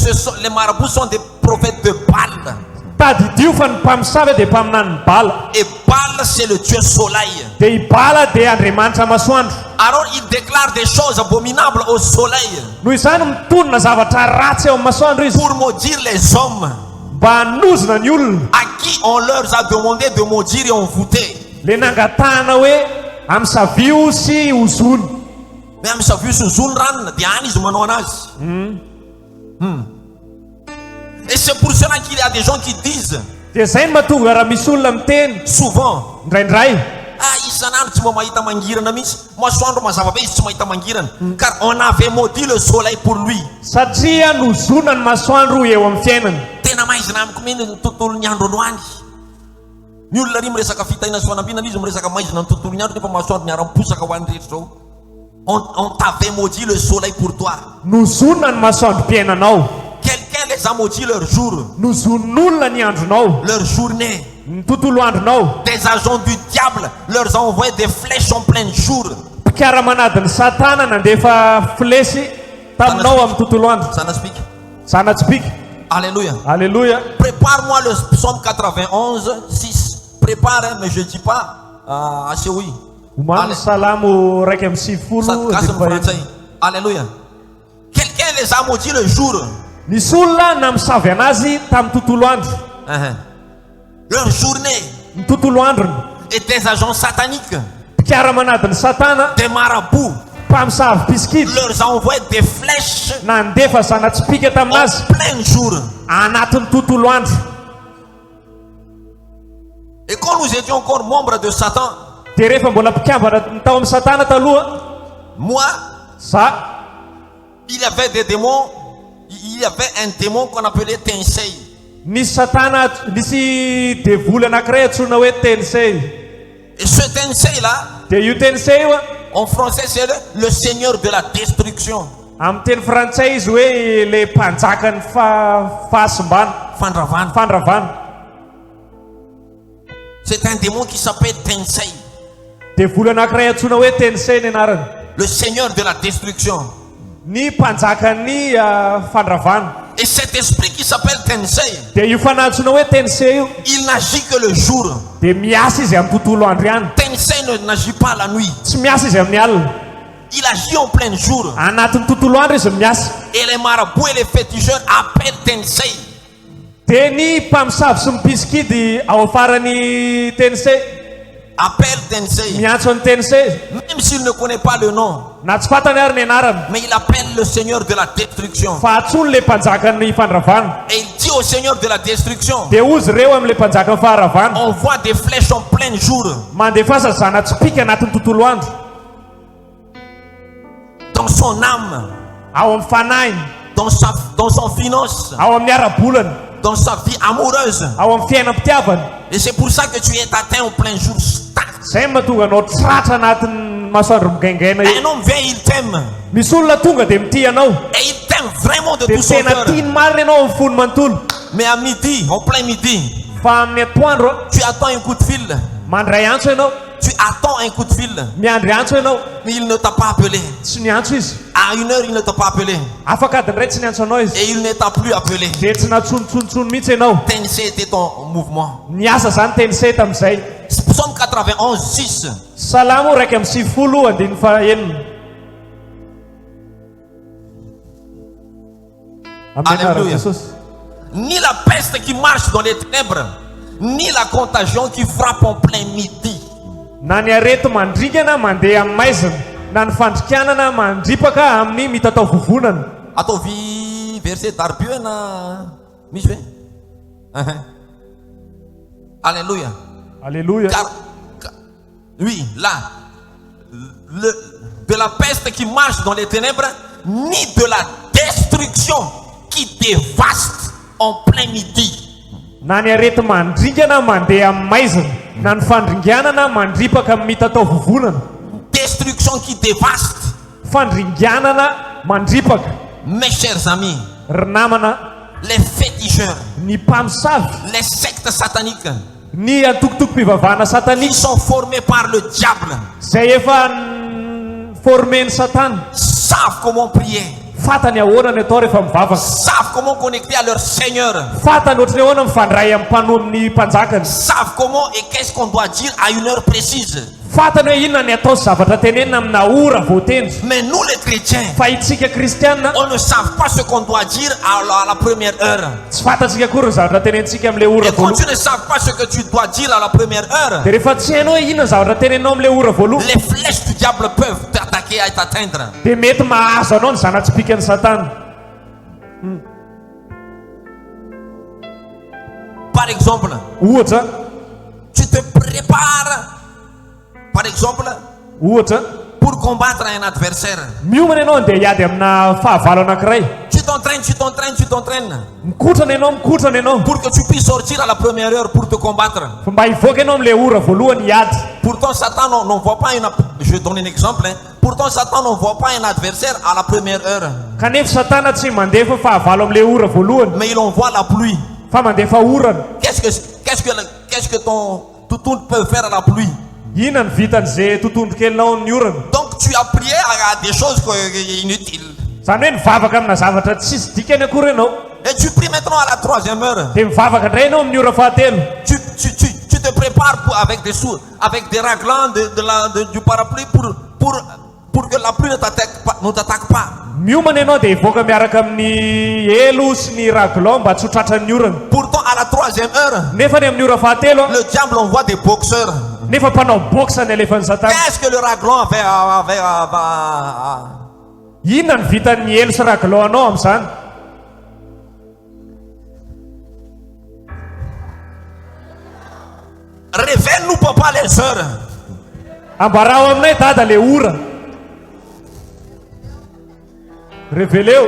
les marabouts sont des prophètes de Baal. Tadidio fa ny mpamosavy dia mpaminany ny bala. Et Baal, c'est le Dieu soleil. Dia i bala dia andriamanitra masoandro. Alors ils déclarent des choses abominables au soleil Noho izany mitonona zavatra ratsy eo amin'ny masoandro izy. pour maudire les hommes Mba hanozona ny olona. à qui on leur a demandé de maudire et envoûter. Le nangatahana hoe amin'ny savio sy hozony. Mais ami savio sy ny zony ranona dia any izy manao anazy. Et c'est pour cela qu'il y a des gens qui disent Dia zay no mahatonga raha misy olona miteny souvent, indraindray. ah isan'andro tsy mba mahita mangirana mihitsy, masoandro mazava be izy tsy mahita mangirana. Car on avait maudit le soleil pour lui. Satria nozona ny masoandro eo amin'ny fiainana. Tena maizina amiko mihitsy ny tontolon'ny andro androany. Ny olona ry miresaka fitaina sy fanambinana izy miresaka maizina ny tontolon'ny andro nefa masoandro miara-miposaka ho an'ny rehetra zao. On t'avait maudit le soleil pour toi. nozonina ny masoandro piainanao, Quelqu'un les a maudits leur jour, nozonon'olona ny andronao, leur journée. ny tontolo andronao. Des agents du diable leur ont envoyé des flèches en plein jour. Pikaramanadiny satana nandefa flesy taminao amin'ny tontolo andro. Ça n'explique. Sanatsipika. Alléluia. Alléluia. Prépare-moi le psaume 91, 6. Prépare, hein, mais je ne dis pas assez oui. Omany salamo raiky amin'ny Ça sivifolo casse andiny en fahefatra. français. Alléluia. Quelqu'un les a maudits le jour. Nisy olona namisavy anazy tamin'ny tontolo andro. Leur journée. Ny tontolo androny. Et des agents sataniques, Pikaramanadiny satana, des marabouts, mpamosavy pisikity leur ont envoyé des flèches nandefa sanatsipika en taminazy plein jour. anatin'ny tontolo andro. Et quand nous étions encore membres de Satan, De rehefa mbola mpikambana tao amin'ny satana taloha, moi, za il y avait des démons, il y avait un démon qu'on appelait Tensei. nisy satana, nisy devoly anankiray antsoina hoe Tensei. Et ce Tensei-là, De io Tensei io en français, c'est le seigneur de la destruction. amin'ny teny frantsay izy hoe le mpanjakan'ny fahasimbana, Fandravan. fandravana. C'est un démon qui s'appelle Tensei, Devoly anankiray antsoina hoe Tensei ny anarany. le seigneur de la destruction. Ny mpanjakan'ny fandravana. Et cet esprit qui s'appelle Tensei, De io fanahy antsoina hoe Tensei io il n'agit que le jour. de miasa izy amin'ny tontolo andro ihany, Tensei n'agit pas la nuit. tsy miasa izy amin'ny alina. Il agit en plein jour. Anatin'ny tontolo andro izy miasa. Et les marabouts et les féticheurs appellent Tensei. De ny mpamosavy sy mipisikidy ao afaran'ny Tensei Appelle Tensei. miantso an'ny Tensei, Même s'il ne connaît pas le nom, na tsy fantany ary ny anarany, mais il appelle le seigneur de la destruction. fa atsony le mpanjakan'ny fandravana. Et il dit au seigneur de la destruction, De ozy reo amin'le mpanjakan'ny faharavana, on voit des flèches en plein jour. mandefasa zanatsipika anatin'ny tontolo andro, Dans son âme, ao amin'ny fanahiny, dans son finance, ao amin'ny ara-bolana, dans sa vie amoureuse. ao amin'ny fiainam-pitiavana. Et c'est pour ça que tu es atteint en plein jour. Tac. Zay mahatonga anao tratra anatin'ny masoandro migaingaina io. Un homme vient, il t'aime. Misy olona tonga de mitia anao, Et il t'aime vraiment de de tout son tena cœur. tiany marina ianao amin'ny fony manontolo. Mais à midi, en plein midi, Fa amin'ny atoandro tu attends un coup de fil. mandray antso ianao, Tu attends un coup de fil. miandry antso ianao, Mais il ne t'a pas appelé. tsy niantso izy. À 1 heure, il ne t'a pas appelé. Afaka adiny ray tsy niantso anao izy, Et il ne t'a plus appelé. de tsy natsonontsonontsony mihitsy ianao. Tensei était en mouvement. Niasa zany Tensei tamin'izay. Psaume 91, 6. Salamo raiky amin'ny sivifolo andiny fahaenina. Amin'ny anarana Alléluia. Jesosy. Ni la peste qui marche dans les ténèbres, ni la contagion qui frappe en plein midi. Na ny arety mandringana mandeha amin'ny maizina, na ny fandrikanana mandripaka amin'ny mitatao vovonana. Attends, vi verset d'Arbieu na misve. Alléluia. Alléluia. Oui, là, de la peste qui marche dans les ténèbres, ni de la destruction qui dévaste en plein midi. Na ny arety mandringana mandeha amin'ny maizina, na ny fandringanana mandripaka amin'ny mitatao vovonana. Destruction qui dévaste. Fandringanana mandripaka. Mes chers amis, Ry namana, les féticheurs, ny mpamosavy, les sectes sataniques, ny atokotoko-pivavahana ils satanika sont formés par le diable, zay efa formeny satana, savent comment prier, fatany ahoana ny atao rehefa mivavaka, savent comment connecter à leur Seigneur, fatany ohatrany ahoana mifandray amin'ny mpano amin'ny mpanjakany, savent comment et qu'est-ce qu'on doit dire à une heure précise. fatany hoe inona ny atao sy zavatra tenenina amina ora voatendry. Mais nous les chrétiens, Fa itsika kristianina on ne savent pas ce qu'on doit dire à la première heure. tsy fantatsika kory ny zavatra tenentsika amin'le ora Et quand voalohany. tu ne sais pas ce que tu dois dire à la première heure, De rehefa tsy hainao hoe inona ny zavatra teneninao amin'le ora voalohany, les flèches du diable peuvent t'attaquer et t'atteindre. de mety mahazo anao ny zanatsipikan'ny satana. Par exemple, Ohatra, tu te prépares, par exemple, ohatra, pour combattre un adversaire. miomana ianao andeha hiady amina fahavalo anankiray. Tu t'entraînes, tu t'entraînes, tu t'entraînes Mikotrana ianao pour que tu puisses sortir à la première heure pour te combattre. fa mba hivoaka ianao amin'le ora voalohany hiady. Pourtant, Satan n'envoie pas je donne un exemple, hein. Pourtant, Satan n'envoie pas un adversaire à la première heure. Kanefa Satana tsy mandefa fahavalo am'le ora voalohany, Mais il envoie la pluie. fa mandefa orana. Qu'est-ce que ton toutoune peut faire à la pluie? Inona ny vitan'izay tontondro kelinao amin'ny orana? Donc tu as prié à des choses inutiles. Zany hoe mivavaka amina zavatra tsisy dikany akory ianao. Et tu pries maintenant à la 3e heure. Dia mivavaka indray ianao amin'ny ora fahatelo. Tu te prépares avec des raglan du parapluie pour que la pluie ne t'attaque pas. Miomana ianao dia hivoaka miaraka amin'ny elo sy ny raglan mba tsy ho tratran'ny orana. Pourtant, à la 3e heure, Nefa ny amin'ny ora fahatelo le diable envoie des boxeurs. nefa mpanao boxa ny alefan'ny Satana. Qu'est-ce que le raglan avait Inona ny vitan'ny elo sy raglan anao amin'izany? Révèle-nous, papa, les heures. Ambarao aminay dada le ora. Révéleo.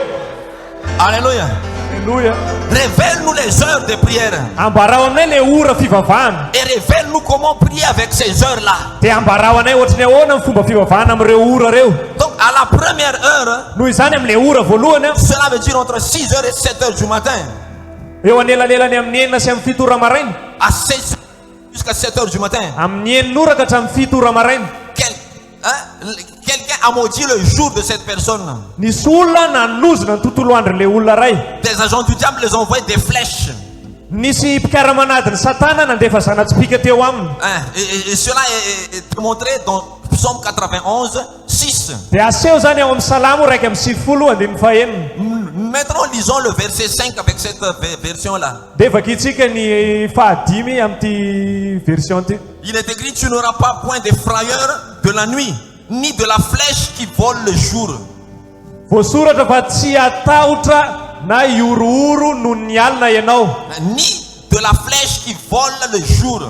Alléluia. Alléluia. Révèle-nous les heures de prière. Ambarao aminay le ora fivavahana. Et révèle-nous comment prier avec ces heures-là. Dia ambarao anay ohatry ny ahoana ny fomba fivavahana amin'ireo ora reo. Donc, à la première heure, Noho izany amin'le ora voalohany cela veut dire entre 6h et 7h du matin. eo anelanelany amin'ny enina sy amin'ny fito ora maraina. À 6h jusqu'à 7h du matin. Amin'ny enina ora ka hatramin'ny fito ora maraina. Quelqu'un a maudit le jour de cette personne. Nisy olona nanozona ny tontolo andron'le olona ray. Des agents du diable les envoient des flèches. Nisy mpikaramanadiny Satana nandefa zanatsipika teo aminy. Et cela est montré dans Psaume 91, 6. Dia aseho zany ao amin'ny Salamo raiky amin'ny sivifolo andininy fahaenina. Maintenant, lisons le verset 5 avec cette version-là. Dia vakitsika ny fahadimy amin'ity version ty. Il est écrit, tu n'auras pas point de frayeur de la nuit, ni de la flèche qui vole le jour. Voasoratra fa tsy atahotra na iorooro noho ny alina ianao. Ni de la flèche qui vole le jour.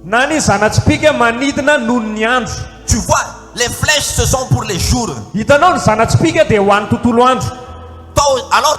Na ny zanatsipika manidina noho ny andro. Tu vois, les flèches, ce sont pour les jours. Hitanao ny zanatsipika dia ho an'ny tontolo andro. Alors,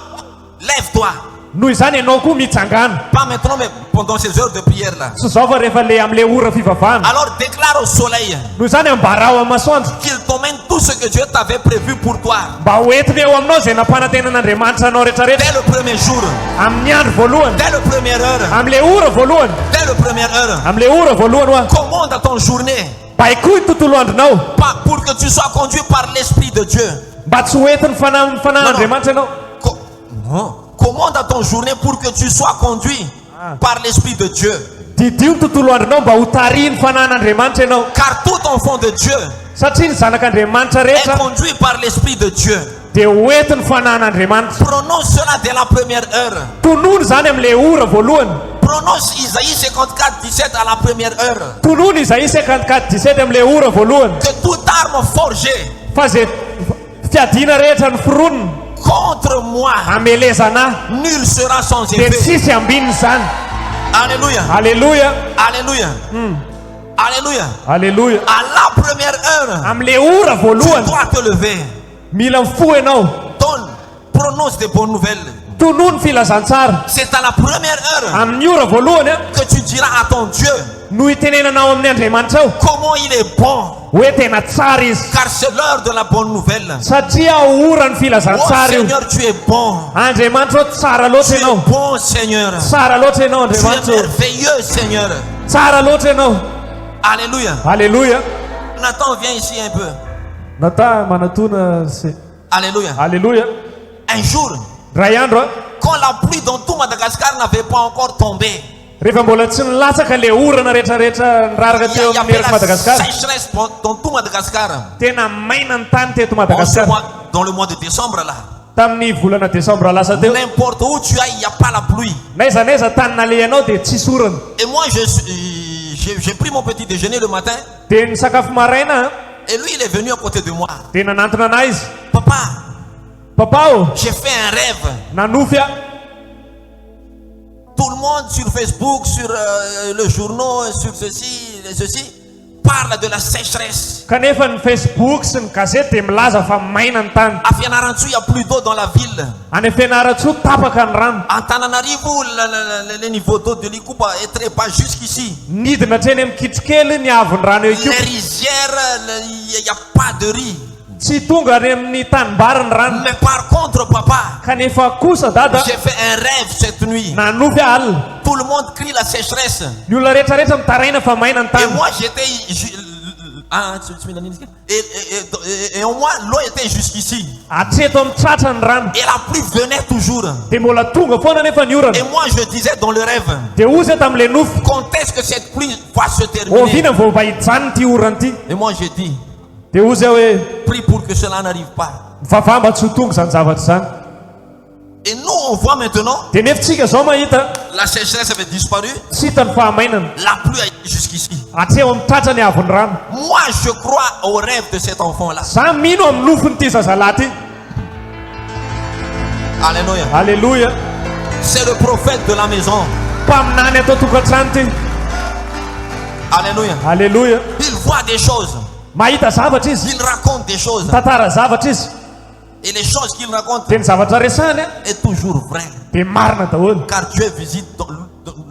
lève-toi. Noho izany ianao koa mitsangana. Pas maintenant, mais pendant ces heures de prière-là. Sy zao fa rehefa le amin'le ora fivavahana. Alors, déclare au soleil Noho izany ambarao amin'ny masoandro qu'il t'emmène tout ce que Dieu t'avait prévu pour toi. mba hoentiny eo aminao izay nampanantenan'Andriamanitra anao rehetrarehetra. Dès le premier jour, Amin'ny andro voalohany, dès la première heure, amin'le ora voalohany, dès la première heure, amin'le ora voalohany hoa commande à ton journée baikoy ny tontolo andronao pour que tu sois conduit par l'Esprit de Dieu. mba tsy hoentiny fanahy-Andriamanitra ianao. Commande à ton journée pour que tu sois conduit par l'Esprit de Dieu. Didio ny tontolo andronao mba ho tariny fanahin'Andriamanitra ianao. Car tout enfant de Dieu Satria ny zanak'Andriamanitra est rehetra conduit par l'Esprit de Dieu. dia hoentiny fanahin'Andriamanitra. Prononce cela dès la première heure. Tonono zany amin'le ora voalohany. Prononce Isaïe 54, 17 à la première heure. Tonono Isaïe 54:17 amin'le ora voalohany. Que toute arme forgée Fa zay fiadiana rehetra ny foronina contre moi, amelezana nul sera sans dia effet. tsisy ambininy zany. Alléluia. Alléluia. Alléluia. Alléluia. Alléluia. À la première heure, Amin'le ora tu voalohany dois te lever. mila mifoha ianao. Prononce des bonnes nouvelles. Tonono ny filazantsara. C'est à la première heure Amin'ny ora voalohany que tu diras à ton Dieu no itenenanao amin'ny Andriamanitra ao comment il est bon. hoe tena tsara izy. Car c'est l'heure de la bonne nouvelle. Satria ora ny Oh filazantsara io. Seigneur, tu es bon. Andriamanitra tsara Tu loatra es ianao. bon, Seigneur. Tsara loatra ianao Tu es Andriamanitra. merveilleux, Seigneur. Tsara loatra ianao. Alléluia. Alléluia. Nathan, viens ici un peu. Nata manatona se. Alléluia. Alléluia. Un jour, Ray andro quand la pluie dans tout Madagascar n'avait pas encore tombé, rehefa mbola tsy nilatsaka le orana rehetrarehetra niraraka il teo y amin'ny avait ery la Madagasikara. sécheresse dans tout Madagascar. Tena maina ny tany teto En ce Madagasikara. mois- Dans le mois de décembre, là. Tamin'ny volana Desambra lasa teo. N'importe où tu ailles, il n'y a pas la pluie. Naiza naiza tany nalehanao dia tsisy orana. Et moi, j'ai pris mon petit déjeuner le matin. Dia ny sakafo maraina Et lui, il est venu à côté de moi. dia nanantona anahy izy. Papa, Papa o, j'ai fait un rêve. nanofy a. Tout le monde sur Facebook, sur le journal, sur ceci, ceci, parle de la sécheresse. Kanefa ny Facebook sy ny gazety dia milaza fa maina ny tany. À Fianarantsoa, il n'y a plus d'eau dans la ville. Any Fianaratsoa tapaka ny rano. Antananarivo, le niveau d'eau de l'Ikoupa est très bas jusqu'ici. Nidina hatreny amin'ny kitrokely ny avony rano eo Les iko. rizières, il n'y a pas de riz. tsy tonga any amin'ny tanimbary ny rano. Mais par contre, papa, Kanefa kosa dada, j'ai fait un rêve cette nuit. nanofy alina. Tout le monde crie la sécheresse. Ny olona rehetrarehetra mitaraina fa maina ny Et tany. moi, j'étais... Et au moins, l'eau était jusqu'ici. Hatreto amin'ny tratra ny rano. Et la pluie venait toujours. Dia mbola tonga foana nefa ny orana. Et moi, je disais dans le rêve, Dia ozy tamin'ilay nofy, quand est-ce que cette pluie va se terminer? oviana vao vahijanony ty orana ty. Et moi, j'ai dit, Dia ozy aho hoe prie pour que cela n'arrive pas. mivavamba tsy ho tonga zany zavatra zany. Et nous, on voit maintenant, Dia nefitsika zao mahita la sécheresse avait disparu. tsy hita ny fahamainana. La pluie a été jusqu'ici. Hatreo amin'ny tratra ny avon'ny rano. Moi, je crois au rêve de cet enfant-là. Za mino amin'ny nofon'ity zazalahy ty. Alléluia. Alléluia. C'est le prophète de la maison. Mpaminany atao tokantrano ty. Alléluia. Alléluia. Il voit des choses. Mahita zavatra izy. Il raconte des choses. Tantara zavatra izy. Et les choses qu'il raconte Dia ny zavatra resahany est toujours vraies. dia marina daholo. Car Dieu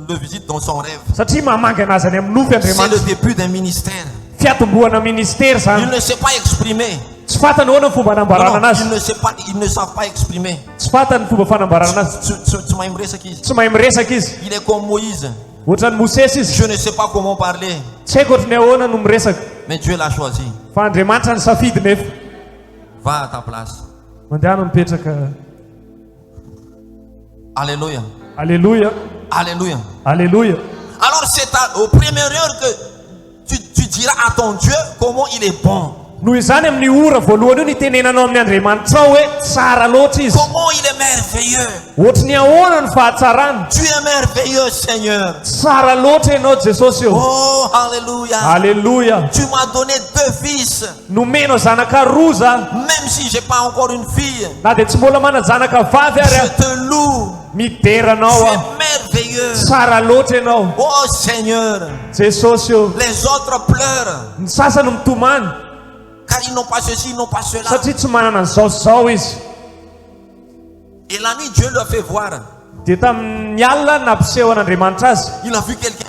le visite dans son rêve. Satria mamangy anazy any amin'ny nofy C'est le Andriamanitra. début d'un ministère. Fiatombohana ministera Il zany. ne sait pas exprimer. Tsy fantany ahoana ny fomba hanambarana Non, anazy. ils ne savent pas exprimer. Tsy fantany fomba fanambarana anazy. Tu m'as aimé, c'est qui? Tsy mahay miresaka izy. Il est comme Moïse. Ohatran'ny Mosesy izy. Je ne sais pas comment parler. Tsy haiko ohatrany ahoana no miresaka. Mais Dieu l'a choisi. Fa Andriamanitra ny safidy nefa. Va à ta place. Mandehana mipetraka. Alléluia. Alléluia. Alléluia. Alléluia. Alors c'est aux premières heures que tu diras à ton Dieu comment il est bon. Noho izany amin'ny ora voalohany io nitenenanao amin'ny Andriamanitra ao hoe tsara loatra izy. Comment il est merveilleux. Ohatrany ahoana ny fahatsarany. Tu es merveilleux, Seigneur. Tsara loatra ianao Jesosy io. Oh, alléluia. Alléluia. Tu m'as donné 2 fils. Nomenao zanaka roa za. Même si j'ai pas encore une fille, Na dia tsy mbola mana zanaka vavy ary je aho. te loue. Mideranao Tu aho. es merveilleux. Tsara loatra ianao. Oh, Seigneur. Jesosy io. Les autres pleurent. Ny sasany mitomany Car ils n'ont pas ceci, ils n'ont pas cela. satria tsy manana an'izao sy zao izy. Et la nuit, Dieu leur fait voir. Dia tamin'ny alina nampiseho an'Andriamanitra azy. Il a vu quelqu'un.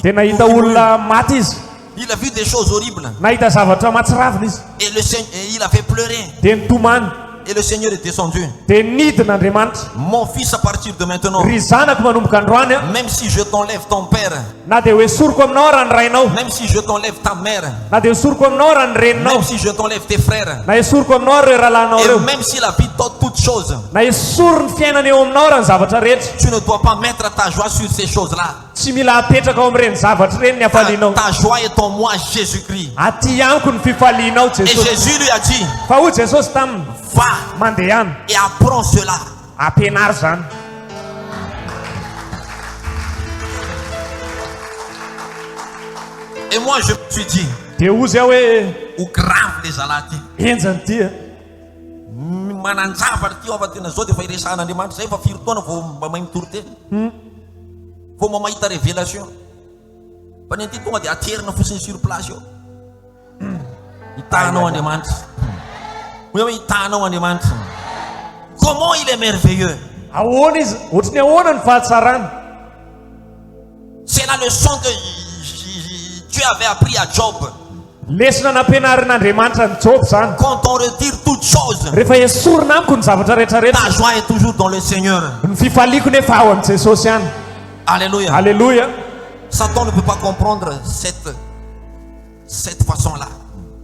Dia nahita olona maty izy. Il a vu des choses horribles. Nahita zavatra matsiravina izy. Et le Seigneur, il a fait pleurer. Dia nitomany. Et le Seigneur est descendu. Dia nidin'Andriamanitra. Mon fils, à partir de maintenant, Ry zanako manomboka androany a. même si je t'enlève ton père, Na dia hoe esoriko aminao raha ny rainao. même si je t'enlève ta mère, Na dia esoriko aminao raha ny reninao. même si je t'enlève tes frères, Na esoriko aminao reo rahalahinao et reo. même s'il habite dans toutes choses, Na esoro ny fiainana eo aminao raha ny zavatra rehetra. tu ne dois pas mettre ta joie sur ces choses-là. Tsy mila apetraka ao amin'ireny zavatra ireny ny hafalianao. Ta joie est en moi, Jésus-Christ. Aty amiko ny fifalianao Et Jesosy. Jésus lui a dit, Fa hoy Jesosy taminy va mandeha any et apprends cela. ampianary zany. Et moi, je me suis dit, Dia ozy aho hoe ou grave les alati. enjany ty a. Mananjavatra ty ava tena zao dia efa iresahan'Andriamanitra zay fa firy taona vao mba mahay mitorote. Vao mba mahita révélation. Fa ny anty tonga dia aterina fotsiny sur place eo. Hitanao Andriamanitra. Hoe hitanao Andriamanitra. Comment il est merveilleux. Ahoana izy? Ohatrany ahoana ny fahatsarana? C'est la leçon que Dieu avait appris à Job. Lesona nampianarin'Andriamanitra ny Job zany. Quand on retire toutes choses, Rehefa esorina amiko ny zavatra rehetrarehetra. ta joie est toujours dans le Seigneur. Ny fifaliako nefa ao amin'i Jesosy ihany. Alléluia. Alléluia. Satan ne peut pas comprendre cette façon-là.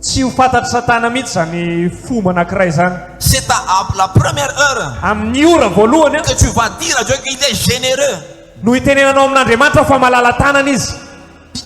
Tsy ho fantatry Satana mihitsy zany fomba anankiray zany. C'est à la première heure Amin'ny ora voalohany a que tu vas dire à Dieu qu'il est généreux. no itenenanao amin'Andriamanitra fa malala tanana izy.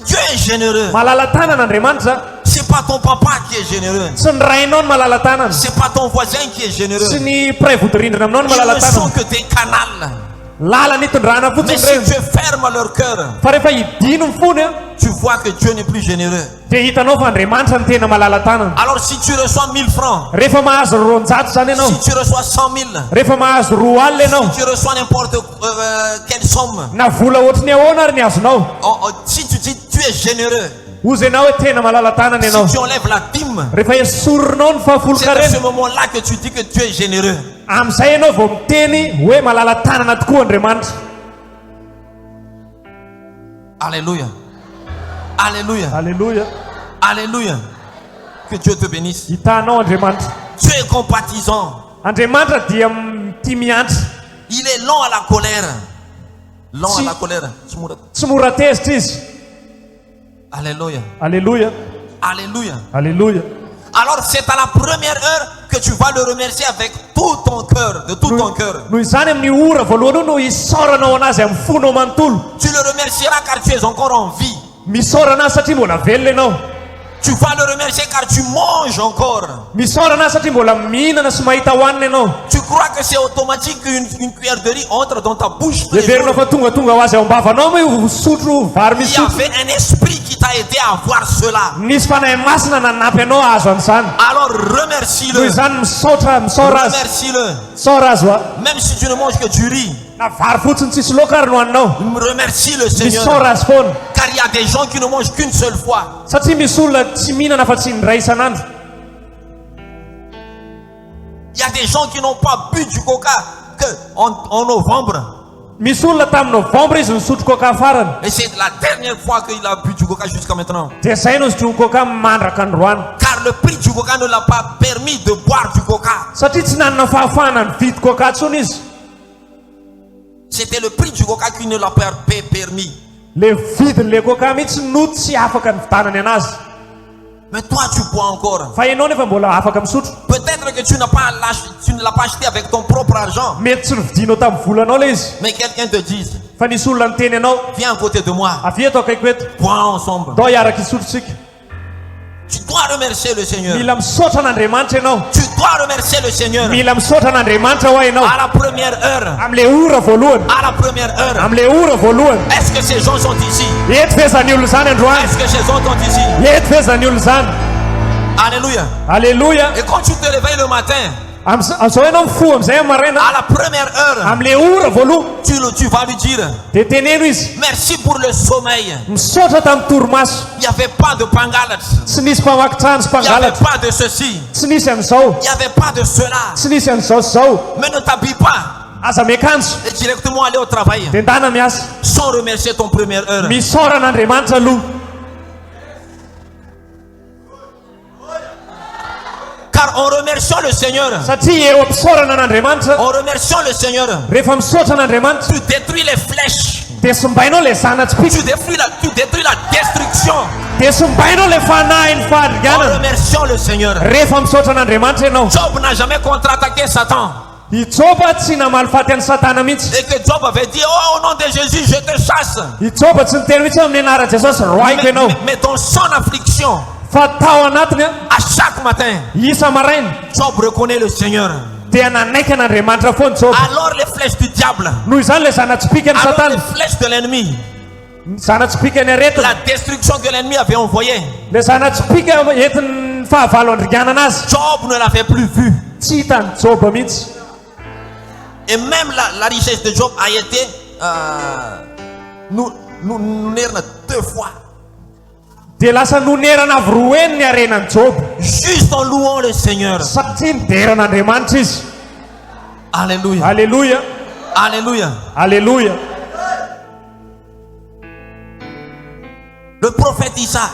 Dieu est généreux. Malala tanana Andriamanitra. C'est pas ton papa qui est généreux. Tsy ny rainao ny malala tanana. C'est pas ton voisin qui est généreux. Tsy ny mpiray vodirindrina aminao ny Ils malala ne sont tanana. que des canals. Lala nitondrahana Mais fotsiny si reny. Dieu ferme leur cœur, Fa rehefa hidino ny fony a tu vois que Dieu n'est plus généreux. dia hitanao fa Andriamanitra ny tena malala tanana. Alors si tu reçois 1000 francs, Rehefa mahazo 200 zany ianao. si tu reçois 100 000, Rehefa mahazo 2 alina ianao. si tu reçois n'importe quelle somme, Na vola ohatrany ahoana ary ny azonao. si tu dis tu es généreux, Ozy ianao hoe tena malala tanana ianao. si tu enlèves la dîme, Rehefa esorinao ny fahafoloka c'est à reny. ce moment-là que tu dis que tu es généreux. Amin'izay ianao vao miteny hoe malala tanana tokoa Andriamanitra. Alléluia. Alléluia. Alléluia. Alléluia. Que Dieu te bénisse. hitanao Andriamanitra. Dieu est compatissant. Andriamanitra dia tia miantra. Il est lent à la colère. Lent Si. à la colère. Tsy mora tezitra izy. Alléluia. Alléluia. Alléluia. Alléluia. Alors c'est à la première heure que tu vas le remercier avec tout ton cœur, de tout ton cœur. Noho izany amin'ny ora voalohany no isaoranao anazy amin'ny fonao manontolo. Tu le remercieras car tu es encore en vie. Misaorana azy satria mbola velona ianao. Tu vas le remercier car tu manges encore. Misaorana azy satria mbola mihinana sy mahita hohanina ianao. Tu crois que c'est automatique qu'une cuillère de riz entre dans ta bouche tous les Everina jours. fa tonga ho azy ao am-bavanao moa sotro vary Il y misotro. avait un esprit qui t'a aidé à voir cela. Nisy fanahy masina nanampy anao azo an'izany. Alors Noho remercie-le. izany misaora azy. Remercie-le. Misaora azy hoa. Même si tu ne manges que du riz. Na vary fotsiny tsisy laoka ary no haninao. Remercie le Seigneur. Misaora azy foana. Car il y a des gens qui ne mangent qu'une seule fois. Satria misy olona tsy mihinana fa tsy indray isan'andro. Il y a des gens qui n'ont pas bu du coca que en novembre. Misy olona tamin'ny novembre izy nisotro coca farany. Et c'est la dernière fois qu'il a bu du coca jusqu'à maintenant. Dia zay no sotrony coca mandraka androany. Car le prix du coca ne l'a pas permis de boire du coca. Satria tsy nanana fahafahana nividy coca tsony izy. C'était le prix du coca qui ne l'a pas permis. Le vidin'le coca mihitsy no tsy afaka nividanany anazy. Mais toi, tu bois encore. Fa ianao nefa mbola afaka misotro. Peut-être que tu ne l'as pas acheté avec ton propre argent. Mety tsy nividinao tamin'ny volanao le izy. Mais quelqu'un te dise, Fa nisy olona niteny anao, viens à côté de moi, avy eto akaiky eto. bois ensemble. Dao hiaraka isotrotsika. Tu dois remercier le Seigneur. Mila misaotra an'Andriamanitra ianao. Tu dois remercier le Seigneur. Mila misaotra an'Andriamanitra ho ianao. À la première heure. Am'le ora voalohany. À la première heure. Am'le ora voalohany. Est-ce que ces gens sont ici? Eto ve zany olona zany androany. Est-ce que ces gens sont ici? Eto ve zany olona zany. Alléluia. Alléluia. Et quand tu te réveilles le matin, Am'zao ianao mifoha am'izay amin'ny maraina. à la première heure, Am'le ora voalohany. tu vas lui dire, Dia teneno izy. merci pour le sommeil. Misaotra tamin'ny torimaso. Il n'y avait pas de pangalats. Tsy nisy mpamaky trano sy Il n'y avait mpangalatra. pas de ceci. Tsy nisy an'izao. Il n'y avait pas de cela. Tsy nisy an'izao sy zao. Mais ne t'habille pas Aza miakanjo. et directement aller au travail Dia ndana miasa. sans remercier ton première heure. Misaora an'Andriamanitra aloha. Car en remerciant le Seigneur, Satria eo ampisaorana an'Andriamanitra. en remerciant le Seigneur, Rehefa misaotra an'Andriamanitra. tu détruis les flèches. Dia sombainao le zanatsipika. Tu détruis la destruction. Dia sombainao le fanahin'ny En fahadriganana. remerciant le Seigneur. Rehefa misaotra an'Andriamanitra ianao. Job n'a jamais contre-attaqué Satan. I Joba tsy namaly an'ny Satana mihitsy. Et que Job avait dit, oh, au nom de Jésus, je te chasse. I Joba tsy niteny mihitsy amin'ny anaran'i Jesosy roaiko ianao. Mais ton sang d'affliction, Fa tao anatiny a, à chaque matin, isa maraina. Job reconnaît le Seigneur. Dia nanaiky an'Andriamanitra foana Joba. Alors les flèches du diable, Noho izany le zanatsipika ny alors Satana. les flèches de l'ennemi, Zanatsipika ny aretina. la destruction que l'ennemi avait envoyée, Le zanatsipika entin'ny fahavalo andriganana azy. Job ne l'avait plus vu. Tsy hitany Joba mihitsy. Et même la richesse de Job a été nous deux fois. Dia lasa nonerana avy roa eny ny arenan'i Joba. Juste en louant le Seigneur. Satria nideran'Andriamanitra izy. Alléluia. Alléluia. Alléluia. Alléluia. Le prophète Issa.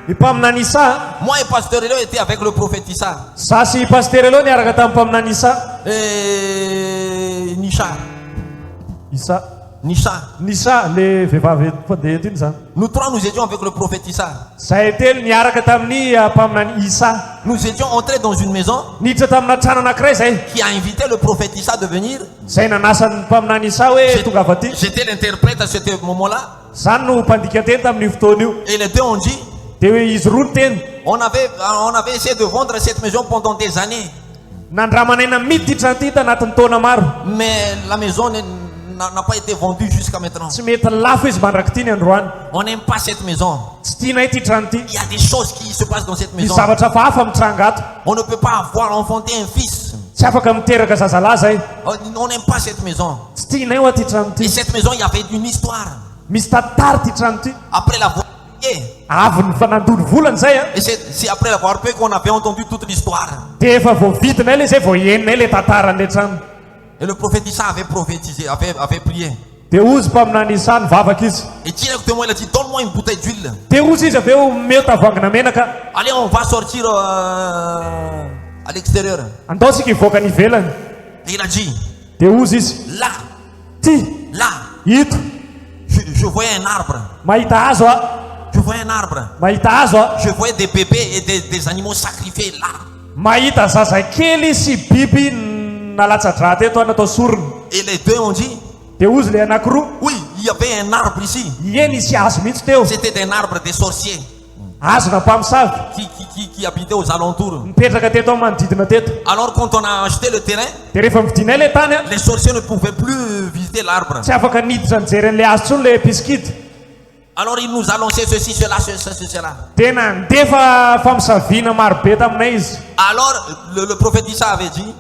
I mpaminany Isa. Moi et Pasteur Elo étaient avec le prophète Issa. Za sy paster aloha niaraka tamin'ny mpaminany Isa. Et Nisha. Nisa le vehivavy mpandeha iny zany. Nous trois, nous étions avec le prophète Issa. Zahay telo niaraka tamin'ny mpaminany Isa. Nous étions entrés dans une maison Niditra tamina trano anankiray zay. qui a invité le prophète Issa de venir. Zay nanasan'ny mpaminany Isa hoe tonga avy aty. J'étais l'interprète à ce moment-là. Zany no mpandika teny tamin'ny fotoana io. Et les deux ont dit, Dia hoe izy roa ny teny. on avait essayé de vendre cette maison pendant des années. Nandramanaina mity trano ty tanatin'ny taona maro. Mais la maison n'a pas été vendue jusqu'à maintenant. Tsy mety lafo izy mandrakity ny androany. On n'aime pas cette maison. Tsy tianay ty trano ty. Il y a des choses qui se passent dans cette Misy maison. zavatra hafa mitranga ato. On ne peut pas avoir enfanté un fils. Tsy afaka miteraka zazalahy zay. On n'aime pas cette maison. Tsy tianay ho ty trano Et ty. cette maison, il y avait une histoire. Misy tantara ty trano ty. Après l'avoir payé, Avy ny fanandony volany zay a. et c'est après l'avoir payé qu'on avait entendu toute l'histoire. Dia efa voavidinay le zay voaheninay le tantaran'le trano. Et le prophète Issa avait prophétisé, avait prié. dia ozy mpaminany izany vavaka izy Et direct témoin, il a dit, donne-moi une bouteille d'huile. dia ozy izy avy eo meo tavoangina menaka Allez, on va sortir à l'extérieur. andao tsika hivoaka ny ivelany Et il a dit, dia ozy izy là, ty là, ito je voyais un arbre. mahita hazo a Je voyais un arbre. mahita hazo a Je voyais des bébés et des animaux sacrifiés là. mahita zazakely sy biby nalatsa-dra teto natao sorona Et les deux ont dit, dia ozy le anankiroa oui, il y avait un arbre ici. eny isy hazo mihitsy teo C'était un arbre des sorciers hazona mpamosavy qui habitaient aux alentours. mipetraka teto amin'ny manodidina teto Alors quand on a acheté le terrain, dia rehefa mividinay le tany a les sorciers ne pouvaient plus visiter l'arbre. tsy afaka niditra nijery an'le hazo tsony le pisikity Alors il nous a lancé ceci, cela, cela. dia nandefa famosaviana marobe taminay izy Alors le prophète Issa avait dit,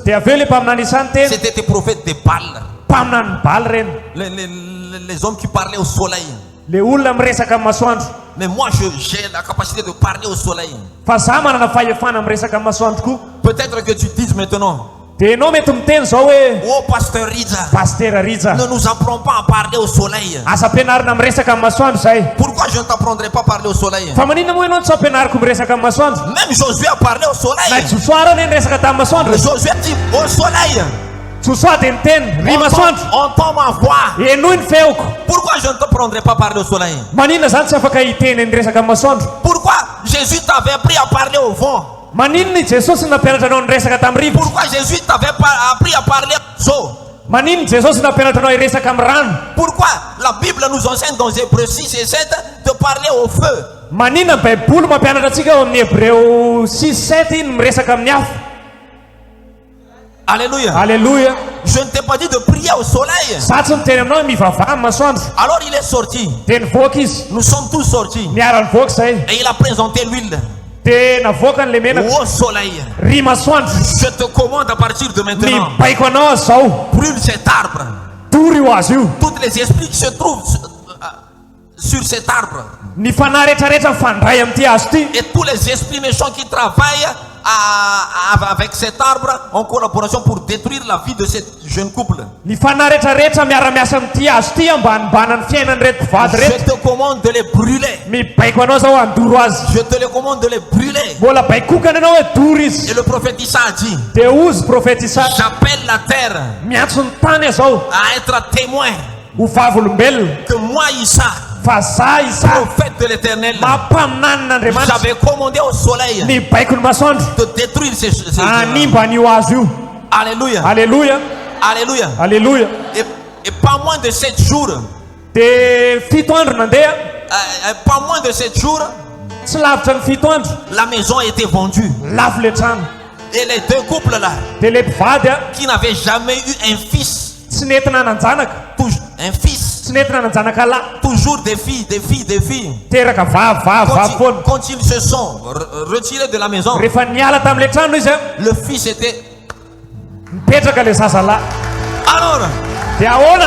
dia aveo le mpaminany isany teny c'était des prophètes de Baal. mpaminany baly reny Les hommes qui parlaient au soleil. le olona miresaka amin'ny masoandro Mais moi, j'ai la capacité de parler au soleil. fa za manana fahefana miresaka amin'ny masoandro koa Peut-être que tu dises maintenant, dia ianao mety miteny zao hoe oh pasteur Rida, pastera rija ne nous apprends pas à parler au soleil. asa ampianarina miresaka amin'ny masoandro zay Pourquoi je ne t'apprendrai pas à parler au soleil? fa maninona moa ianao tsy ampianariko miresaka amin'ny masoandro Même Josué a parlé au na soleil. josoara ny resaka tamin'ny masoandro Josué dit au soleil, josoa dia niteny ry masoandro entends ma voix. enoy ny feoko Pourquoi je ne t'apprendrai pas à parler au soleil? maninona zany tsy afaka hiteny ny resaka amin'ny masoandro Pourquoi Jésus t'avait appris à parler au vent? maninona i jesosy nampianatra anao ny resaka tamin'ny rivotra Pourquoi Jésus t'avait pas appris à parler aux eaux? maninona jesosy nampianatra anao hiresaka amin'ny rano Pourquoi la Bible nous enseigne dans Hébreux 6 et 7 de parler au feu? maninona ny baiboly mampianatra antsika eo amin'ny hébreo 6-7 iny miresaka amin'ny afo Alléluia. alleluia Je ne t'ai pas dit de prier au soleil. za tsy miteny aminao mivavaha amin'ny masoandro Alors il est sorti. dia nivoaka izy Nous sommes tous sortis. miara-nivoaka zay Et il a présenté l'huile dia navoaka n'le menaka au soleil. ry masoandro Je te commande à partir de maintenant, mibaiko anao azy zao brûle cet arbre. tory io azy io Tous les esprits qui se trouvent sur cet arbre. ny fanahy rehetrarehetra mifandray amin'ity hazo ty Et tous les esprits méchants qui travaillent avec cet arbre en collaboration pour détruire la vie de ce jeune couple. ny fanahy rehetrarehetra miara-miasa amin'ity hazo ty ambanimbana ny fiainany reto mpivady Je reto te commande de les brûler. mibaiko anao zao andoro azy Je te les commande de les brûler. mbola baikokany anao hoe dory izy Et le prophète Issa a dit, dia ozy profeta isa j'appelle la terre miantso ny tany zao à être témoin ho vavolombelona que moi Issa, fa za isa prophète de l'Éternel, mampaminany n'andriamanitra j'avais commandé au soleil ny baiko ny masoandro de détruire ces animba an'io azo io Alléluia. alleluia Alléluia. alleluia Et pas moins de 7 jours, dia fito andro nandeha pas moins de 7 jours, tsy lavitra ny fito andro la maison a été vendue. lafo le trano Et les deux couples là, dia le mpivady a qui n'avaient jamais eu un fils, tsy nentina nanjanaka un fils, tsy nentina nanjanaka lahy toujours des filles, des filles, des filles. teraka vavy foana Quand ils se sont retirés de la maison, rehefa niala tamin'le trano izy a le fils était... mipetraka le zazalahy Alors, dia ahoana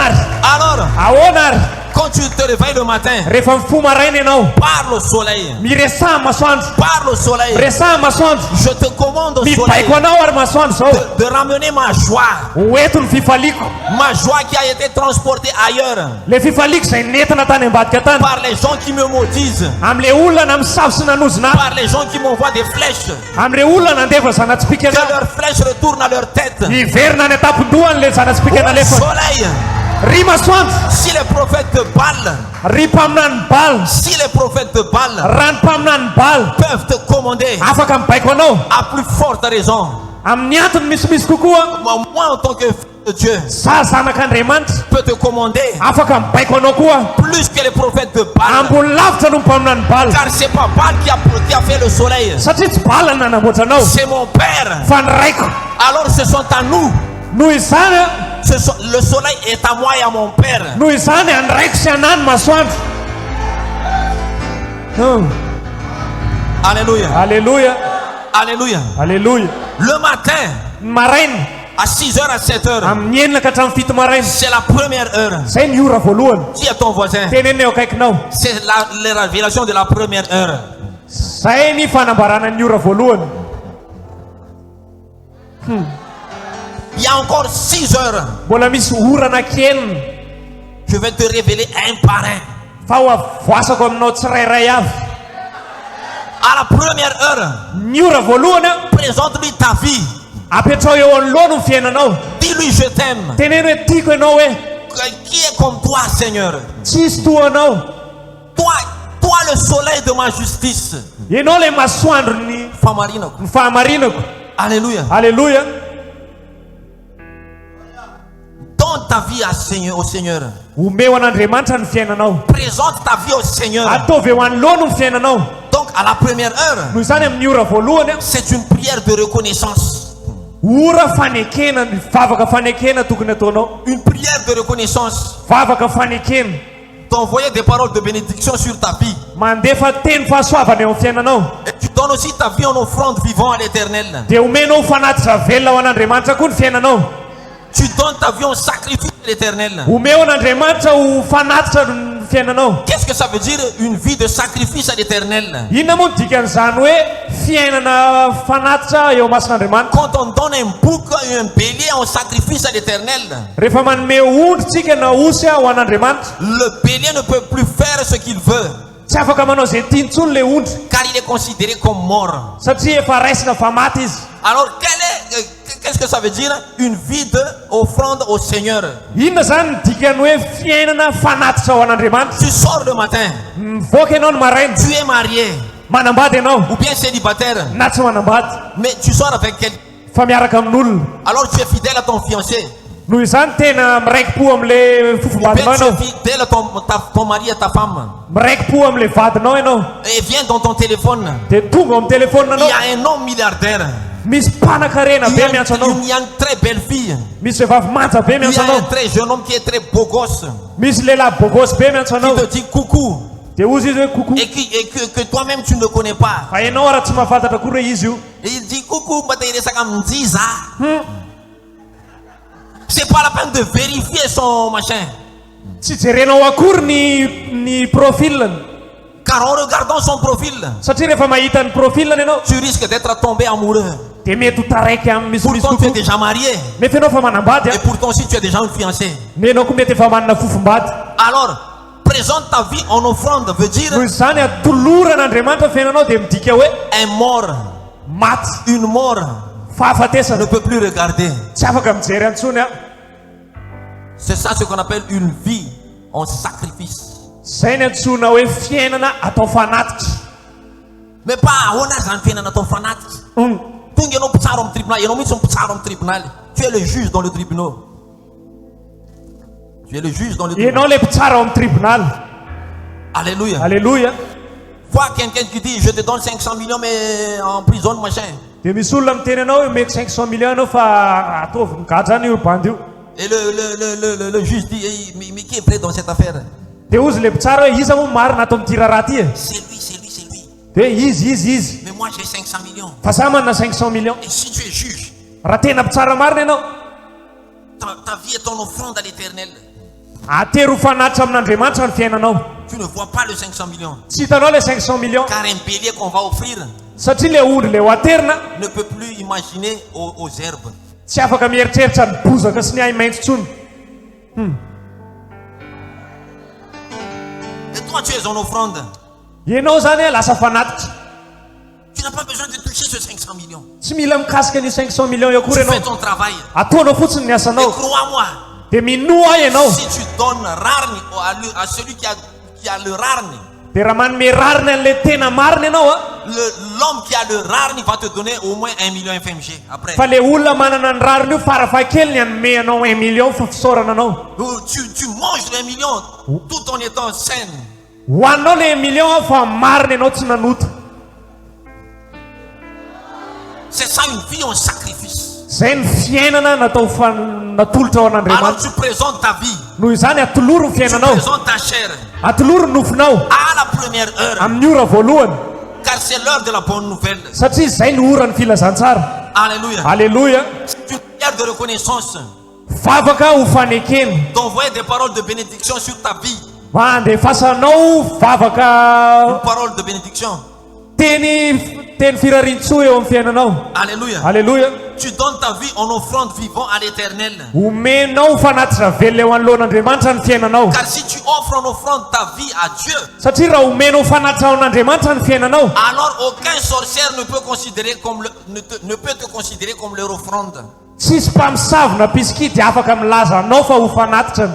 ary quand tu te réveilles le matin, rehefa mifo maraina ianao parle au soleil. miresaha masoandro Parle au soleil. resaha masoandro Je te commande au soleil mibaiko anao ary masoandro zao de ramener ma joie. hoeto ny fifaliko Ma joie qui a été transportée ailleurs le fifaliko zay nentina tany ambadika tany par les gens qui me maudisent, am'le olona misavo sy nanozina par les gens qui m'envoient des flèches. am'le olona nandefa zanatsipika Que ana leurs flèches retournent à leur tête. iverina ny atapon-dohany le zanatsipika Au nalefa soleil, ry masoandro si les prophètes de Baal, ry mpaminany baly si les prophètes de Baal raha ny mpaminany baly peuvent te commander, afaka mibaiko anao à plus forte raison, amin'ny antony misimisy kokoa moi en tant que fils de Dieu, za zanak'andriamanitra peut te commander afaka mibaiko anao koa plus que les prophètes de Baal. ambony lavitra no mpaminany baly Car c'est pas Baal qui a fait le soleil, satria tsy baly nanamboatra anao c'est mon Père. fa ny raiko Alors ce sont à nous. noho izany a Le soleil est à moi et à mon Père. noho izany any raiko sy anany masoandro Alléluia. alleluia Alléluia. alleluia Le matin, ny maraina à 6h à 7h, amin'ny enina ka hatramin'ny fito maraina c'est la première heure. zay ny ora voalohany Dis à ton voisin, teneny eo akaikinao c'est la révélation de la première heure. zay ny fanambarana ny ora voalohany Il y a encore 6 heures. mbola misy orana kenina Je vais te révéler un par un. fa ho avoasako aminao tsirairay avy. À la première heure, Ny ora voalohany a, présente-lui ta vie. apetrao eo anoloana ny fiainanao. Dis-lui je t'aime. Teneno hoe tiako ianao hoe Qui est comme toi, Seigneur? tsisy toa anao. Toi le soleil de ma justice. Ianao le masoandro Famarinako. ny fahamarinako. Alléluia. Alleluia. Donne ta vie au Seigneur. Omeo an'Andriamanitra ny fiainanao. Présente ta vie au Seigneur. Ataovy eo anoloana ny fiainanao. Donc à la première heure, Noho izany amin'ny ora voalohany a, c'est une prière de reconnaissance. ora fanekena, ny vavaka fanekena tokony ataonao. Une prière de reconnaissance. Vavaka fanekena. D'envoyer des paroles de bénédiction sur ta vie. Mandefa teny fahasoavana eo amin'ny fiainanao. Et tu donnes aussi ta vie en offrande vivant à l'Éternel. Dia omenao fanatitra velona ho an'Andriamanitra koa ny fiainanao. Tu donnes ta vie en sacrifice à l'Éternel. Omeo an'Andriamanitra ho fanatitra ny fiainanao. Qu'est-ce que ça veut dire une vie de sacrifice à l'Éternel? Inona moa ny dikan'izany hoe fiainana fanatitra eo masin'Andriamanitra? Quand on donne un bouc et un bélier en sacrifice à l'Éternel, Rehefa manome ondritsika na osy ho an'Andriamanitra, le bélier ne peut plus faire ce qu'il veut, tsy afaka manao zay tiany intsony le ondry car il est considéré comme mort. satria efa raisina fa maty izy. Alors qu'est-ce que ça veut dire? Une vie d'offrande au Seigneur. Inona zany ny dikany hoe fiainana fanatitra ho an'Andriamanitra? Tu sors le matin, Mivoaka ianao ny maraina, tu es marié manambady ianao ou bien célibataire, na tsy manambady, mais tu sors avec quelqu'un. fa miaraka amin'olona. Alors tu es fidèle à ton fiancé, Noho izany tena miraikim-po amin'le ou bien fofombadinao tu ianao, es fidèle à ton mari, à ta femme, miraikim-po amin'le vadinao ianao. et vient dans ton téléphone. Dia tonga amin'ny telefônina Il anao, y a un homme milliardaire, misy mpanan-karena be miantso anao, il y a une très belle fille, misy vehivavy manja be il y miantso a anao, un très jeune homme qui est très beau gosse, misy lehilahy bogosy be miantso qui anao. te dit coucou, Dia ozy izy hoe coucou, et que toi-même tu ne connais pas. fa ianao raha tsy mahafantatra koa hoe izy io. Et il dit coucou, c'est pas la peine de vérifier son machin. Tsy jerenao akory ny profiliny, Car en regardant son profil, satria rehefa mahita ny profiliny ianao tu risques d'être tombé amoureux. dia mety ho taraiky amin'ny misimisy Pourtant tu es kokoa. déjà marié. Mety ianao fa manambady Et pourtant aussi tu es déjà une fiancée. me ianao koa mety efa manana fofombady. Alors, présente ta vie en offrande veut dire Noho izany atoloran'Andriamanitra fiainanao dia midika hoe un mort, maty, une mort ne fahafatesana, peut plus regarder. tsy afaka mijery antsony a. C'est ça ce qu'on appelle une vie en sacrifice. Zay ny antsoina hoe fiainana atao fanatitra. Mais pas ahoana zany fiainana atao fanatitra. Tonga ianao mpitsaro amin'ny tribunal, ianao mihitsy mpitsaro amin'ny tribunal. Tu es le juge dans le tribunal. Tu es le juge dans le tribunal. Ianao le mpitsara ao amin'ny tribunal. Alléluia. Alleluia. Vois quelqu'un qui dit je te donne 500 millions mais en prison machin. Dia misy olona miteny anao hoe meko 500 millions ianao fa ataovy migadrana zany io bandy io. Et le juge dit mais qui est prêt dans cette affaire? Dia ozy le mpitsara hoe iza moa marina ato amin'ity raharaha ty e. C'est lui, c'est lui, c'est lui. Dia izy. Mais moi j'ai 500 millions. Fa za manana 500 millions. Et si tu es juge, Raha tena mpitsara marina ianao, ta vie est en offrande à l'Éternel. atery ho fanatitra amin'Andriamanitra ny fiainanao. Tu ne vois pas le 500 millions. Tsy hitanao le 500 millions Car un bélier qu'on va offrir satria le ondry le ho aterina ne peut plus imaginer aux herbes. tsy afaka mieritreritra ny bozaka sy ny hay maitso tsony. Et toi tu es en offrande. Ianao zany lasa fanatitra. Tu n'as pas besoin de toucher ce 500 millions. Tsy mila mikasika ny 500 millions io Tu akory fais ianao. ton travail. Ataonao fotsiny ny Et asanao. crois-moi, Dia minoa ianao. si tu donnes rarni à celui qui a le rarni, Dia raha manome rariny an'le tena marina ianao a, l'homme qui a le rarni va te donner au moins 1 million FMG après. fa le olona manana ny rariny io farafahakeliny hanome anao 1 million fa fisaorana anao. Tu manges le 1 million tout en étant sain. Hoaninao le 1 million fa marina ianao tsy nanota. C'est ça une vie en sacrifice. Zay ny fiainana natolotra ao Alors an'Andriamanitra. tu présentes ta vie, Noho izany atoloro ny tu fiainanao, présentes ta chair atoloro ny nofinao à la première heure, amin'ny ora voalohany, car c'est l'heure de la bonne nouvelle. satria zay ny ora ny filazantsara. Alléluia. Alleluia. C'est une prière de reconnaissance, Vavaka ho fanekena, d'envoyer des paroles de bénédiction sur ta vie. mandefasanao vavaka Une parole de bénédiction. teny teny firarintsoa eo amin'ny fiainanao. Alléluia. Halleluja. Tu donnes ta vie en offrande vivant à l'Éternel. Omenao fanatitra velona eo anoloan'Andriamanitra ny fiainanao. Car si tu offres en offrande ta vie à Dieu, Satria raha omenao fanatitra ao an'Andriamanitra ny fiainanao, alors aucun sorcière ne peut ne peut te considérer comme leur offrande. tsisy mpamosavy na piskidy afaka milaza anao fa ho fanatitrany.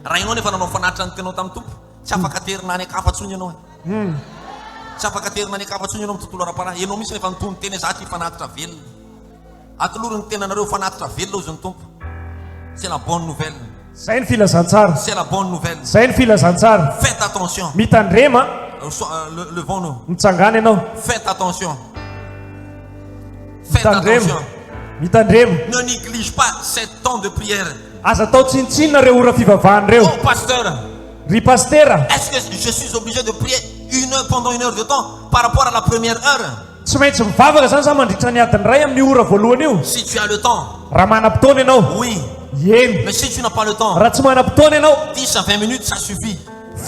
Raha ianao nefa nanao fanatitra ny tenao tamin'ny tompo, tsy afaka terina any akafatsony ianao. Tsy afaka terina any akafatsony ianao amin'ny tontolo ara-panahy. Ianao misy nefa nitony teny za ty fanatitra velona. Atolory ny tenanareo fanatitra velona ozy ny tompo. C'est la bonne nouvelle. Zay ny filazantsara. C'est la bonne nouvelle. Zay ny filazantsara. Faites attention. Mitandrema. Levons-nous. Mitsangana ianao. Faites attention. Faites Mitandrema. attention. Mitandrema. Ne néglige pas cet temps de prière. Aza atao tsinontsinona reo ora fivavahany reo. Oh pasteur, Ry pastera, est-ce que je suis obligé de prier pendant 1 heure de temps par rapport à la première heure? tsy maintsy mivavaka zany sa mandritra ny adiny ray amin'ny ora voalohany io. Si tu as le temps, Raha manam-potoana ianao, oui. eny. Mais si tu n'as pas le temps, Raha tsy manam-potoana ianao, 10 à 20 minutes, ça suffit.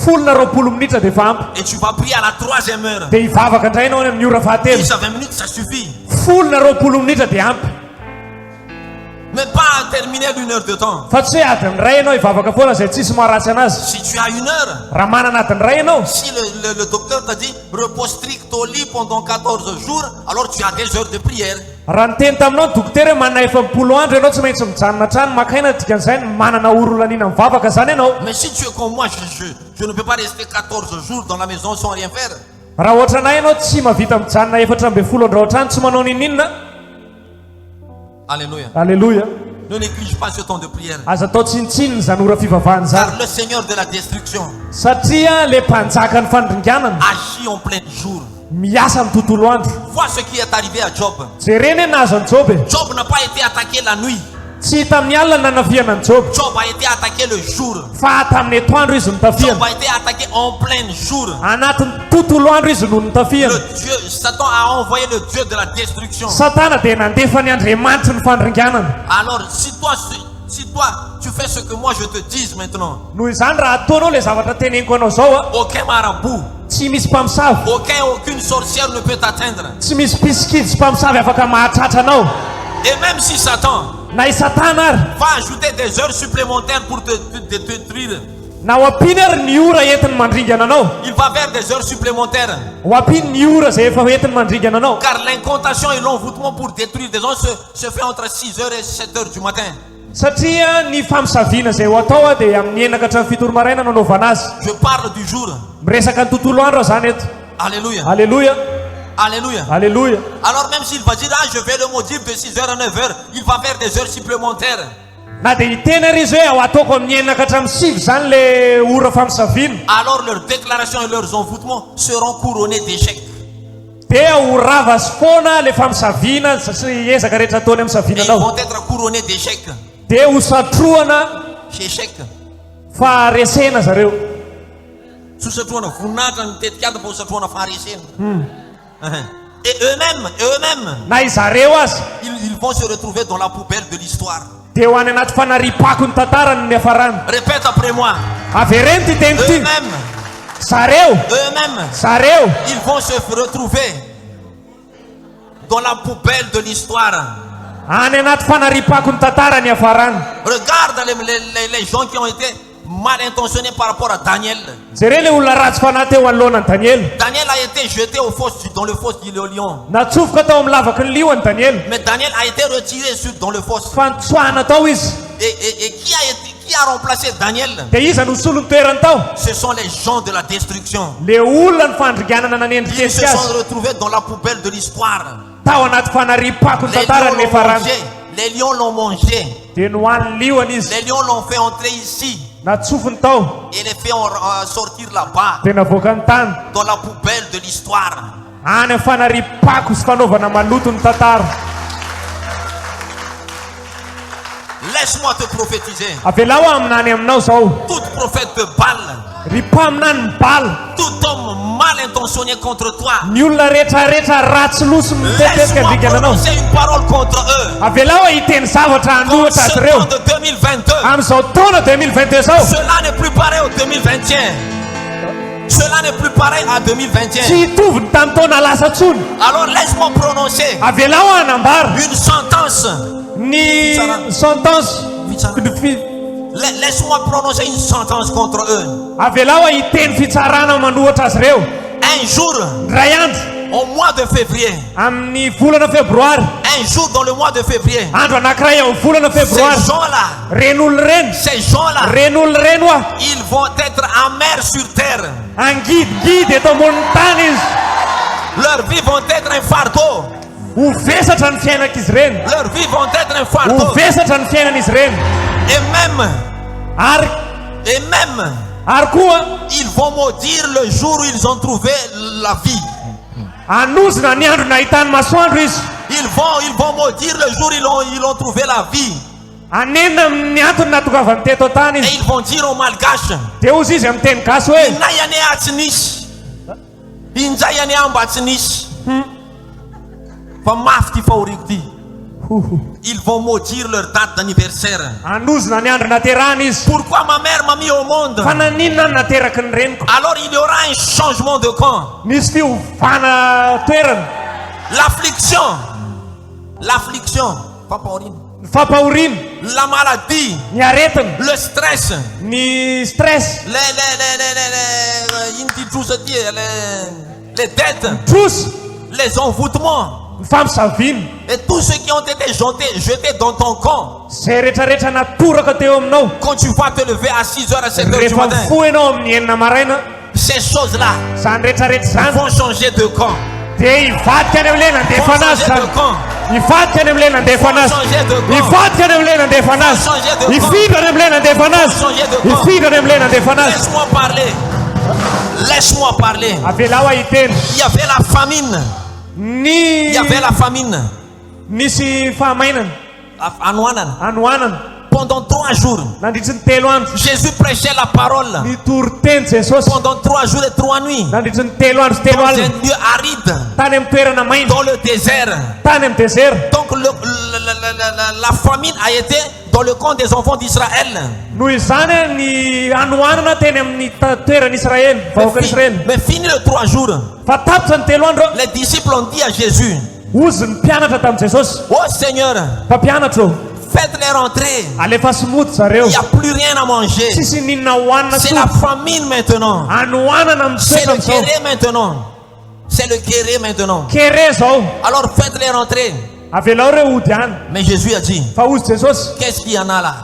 10 minitra dia efa ampy. Et tu vas prier à la 3e heure. Dia hivavaka indray ianao amin'ny ora fahatelo. 10 à 20 minutes, ça suffit. 20 minitra dia ampy. Mais pas terminer d'1 heure de temps. Fa tsy hoe adiny ray ianao hivavaka foana izay tsisy maharatsy anazy. Si tu as 1 heure, Raha manana adiny ray ianao, si le docteur t'a dit repose strict au lit pendant 14 jours, alors tu as des heures de prière. raha niteny taminao ny dokotera hoe manana 10 andro ianao tsy maintsy mijanona trano makaina dikan'izay manana oro-laniana mivavaka zany ianao. Mais si tu es comme moi, je ne peux pas rester 14 jours dans la maison sans rien faire. Raha ohatranay ianao tsy mahavita mijanona 14 andro ao an-trano tsy manao ninninona. Alléluia. Alleluja. Ne néglige pas ce temps de prière. Aza atao tsinontsinona zany ora fivavahany zany. Car le Seigneur de la destruction Satria le mpanjaka ny fandringanana agit en plein jour. miasa amin'ny tontolo andro. Vois ce qui est arrivé à Job. Jereny hoe nazo any Job e. Job n'a pas été attaqué la nuit. Tsy tamin'ny alina nanafiana ny Job, Job a été attaqué le jour. fa tamin'ny etoandro izy Job notafiana. a été attaqué en plein jour. Anatin'ny tontolo andro izy no notafiana. Satan a envoyé le Dieu de la destruction. Satana dia nandefa ny Andriamanitra ny fandringanana. Alors si toi tu fais ce que moi je te dis maintenant, Noho izany raha ataonao le zavatra teneniko anao zao a, aucun marabout, tsy misy mpamosavy, aucune sorcière ne peut t'atteindre. tsy misy piskidy sy mpamosavy afaka mahatratra anao. Et même si Satan Na i Satana ary, va ajouter des heures supplémentaires pour te détruire, na ho ampiny ary ny ora entiny mandringana anao, il va vers des heures supplémentaires. ho ampiny ny ora zay efa entiny mandringana anao. Car l'incantation et l'envoûtement pour détruire des gens se fait entre 6h et 7h du matin. Satria ny famisaviana zay ho atao a dia amin'ny enaka hatramin'ny 7 maraina nanaovana azy. Je parle du jour. Miresaka ny tontolo andro zany eto. Alléluia. Alleluja. Alléluia. Alleluja. Alors même s'il va dire, ah, je vais le maudire de 6h à 9h, il va faire des heures supplémentaires. Na dia hiteny ary izy hoe ao ataoko amin'ny enaka hatramin'ny 7 zany le ora famisaviana. Alors leurs déclarations et leurs envoûtements seront couronnés d'échecs. Dia ho rava sy foana le famisaviana sy ezaka rehetra ataony amin'ny Et ils saviananao. vont être couronnés d'échecs. Dia ho satroana Échecs. fa resena zareo. Sosatroana voninahitra ny tetikady fa ho satroana faharesena. Et eux-mêmes, Na izareo azy ils vont se retrouver dans la poubelle de l'histoire. dia ho any anaty fanaripako ny tantarany ny hafarana. Répète après moi. Avereny ty teny ty. Eux-mêmes, Zareo ils vont se retrouver dans la poubelle de l'histoire. any anaty fanaripako ny tantara ny hafarana. Regarde les gens qui ont été mal intentionnés par rapport à Daniel. Jereo le olona ratsy fanahy teo anoloanan'i Daniel. Daniel a été jeté dans le fosse du lion. Natsofoka tao amin'ny lavaky ny liony Daniel. Mais Daniel a été retiré dans le fosse. Fa nitsoahana tao izy. Et qui a remplacé Daniel? Dia iza no solony toerany tao? Ce sont les gens de la destruction. Le olona ny fandringanana nanendrika Ils se azy. sont retrouvés dans la poubelle de l'histoire. Tao anaty fanaripako ny tantarany ny hafarana. Les lions l'ont mangé. Dia nohan'ny liony izy. Les lions l'ont fait entrer ici Natsofony tao et les fait sortir là-bas, dia navoaka ny tany. dans la poubelle de l'histoire. Any amin'ny fanaripako sy fanaovana maloto ny tantara. Laisse-moi te prophétiser. Avelao aminany aminao zao. Tout prophète de Baal, Ry mpaminany ny Bala, tout homme mal intentionné contre toi, ny olona rehetrarehetra ratsy loso mitetetika laisse-moi andrikana anao. prononcer une parole contre eux. Avelao hiteny zavatra En anohatra azy ce ireo. temps de 2022, Amin'izao taona 2022 zao. cela n'est plus pareil au 2021. Cela n'est plus pareil à 2021. Tsy hitovy ny tamin'ny taona lasa tsony. Alors laisse-moi prononcer Avelao anambara une sentence. ny sentence. Laisse-moi prononcer une sentence contre eux. Avelao hiteny fitsarana manohatra azy ireo. Un jour, Ray andro au mois de février, amin'ny volana febroary. un jour dans le mois de février, Andro anankiray amin'ny volana febroary. ces gens-là, Reny olona reny. ces gens-là, Reny olona reny oa. ils vont être amers sur terre. Angidigidy eto ambonin'ny tany izy. Leurs vies vont être un fardeau. Ho vesatra ny fiainan'izy ireny. Leurs vies vont être un Ho fardeau. vesatra ny fiainan'izy ireny. Et même, Ary koa ils vont maudire le jour où ils ont trouvé la vie. anozina ny andro nahitany masoandro izy. Ils vont maudire le jour où ils ont trouvé la vie. Anenina amin'ny antony natokavany teto an-tany Et izy. ils vont dire aux Malgaches, Dia hozy izy amin'ny teny gasy hoe Inayane atsinisy. Injayane ambatsinisy. Fa mafy ty fahoriako ty. Ils vont maudire leur date d'anniversaire. anozina ny andro naterahana izy. Pourquoi ma mère m'a mis au monde? Fa naninona ny nateraky ny reniko. Alors il y aura un changement de camp. Misy fiovana toerana. L'affliction, Ny fampahoriana. la maladie, Ny aretina. le stress, Ny stress. les dettes, Trosy. les envoûtements Ny fampisaviana. et tous ceux qui ont été jetés dans ton camp. Zay rehetrarehetra natoraka teo aminao. Quand tu vas te lever à 6h, à 7h du Rehefa matin, mifoha ianao amin'ny enina maraina. ces choses-là Zany rehetrarehetra zany. vont changer de camp. Dia hivadika any amin'ny nandefa Vont anazy changer zany. de camp. Hivadika any amin'ny nandefa anazy. changer de camp. Hivadika any amin'ny nandefa anazy. changer de camp. Hifindra any amin'ny nandefa anazy. changer de camp. Hifindra any amin'ny nandefa anazy. Laisse-moi parler. Laisse-moi parler. Avelao ahiteny. Il y avait la famine. Il y avait la famine. Nisy fahamainana. Anohanana. Pendant 3 jours, Nandritry ny telo andro. Jésus prêchait la parole. Nitory teny Jesosy. Pendant 3 jours et 3 nuits. Nandritry ny telo andro sy telo Dans un alina. lieu aride. Tany amin'ny toerana maina. Dans le désert. Tany amin'ny désert. Donc la famine a été dans le camp des enfants d'Israël. Noho izany ny anohanana teny amin'ny toeran'Israely. Vahoakan'Israely. Mais fini les 3 jours, Fa tapitra ny telo andro. les disciples ont dit à Jésus, Ozy ny mpianatra tamin'i Jesosy. oh Seigneur, Mpampianatra ô. faites-les rentrer. Alefa somoto zareo. Il n'y a plus rien à manger. Tsisy ninona hohanina C'est tsony. la famine maintenant. Anohanana C'est mitoetra le am'izao. kéré maintenant. C'est le kéré maintenant. Kere zao. Alors faites-les rentrer. Avelao reo ody any. Mais Jésus a dit, Fa ozy Jesosy. qu'est-ce qu'il y en a là?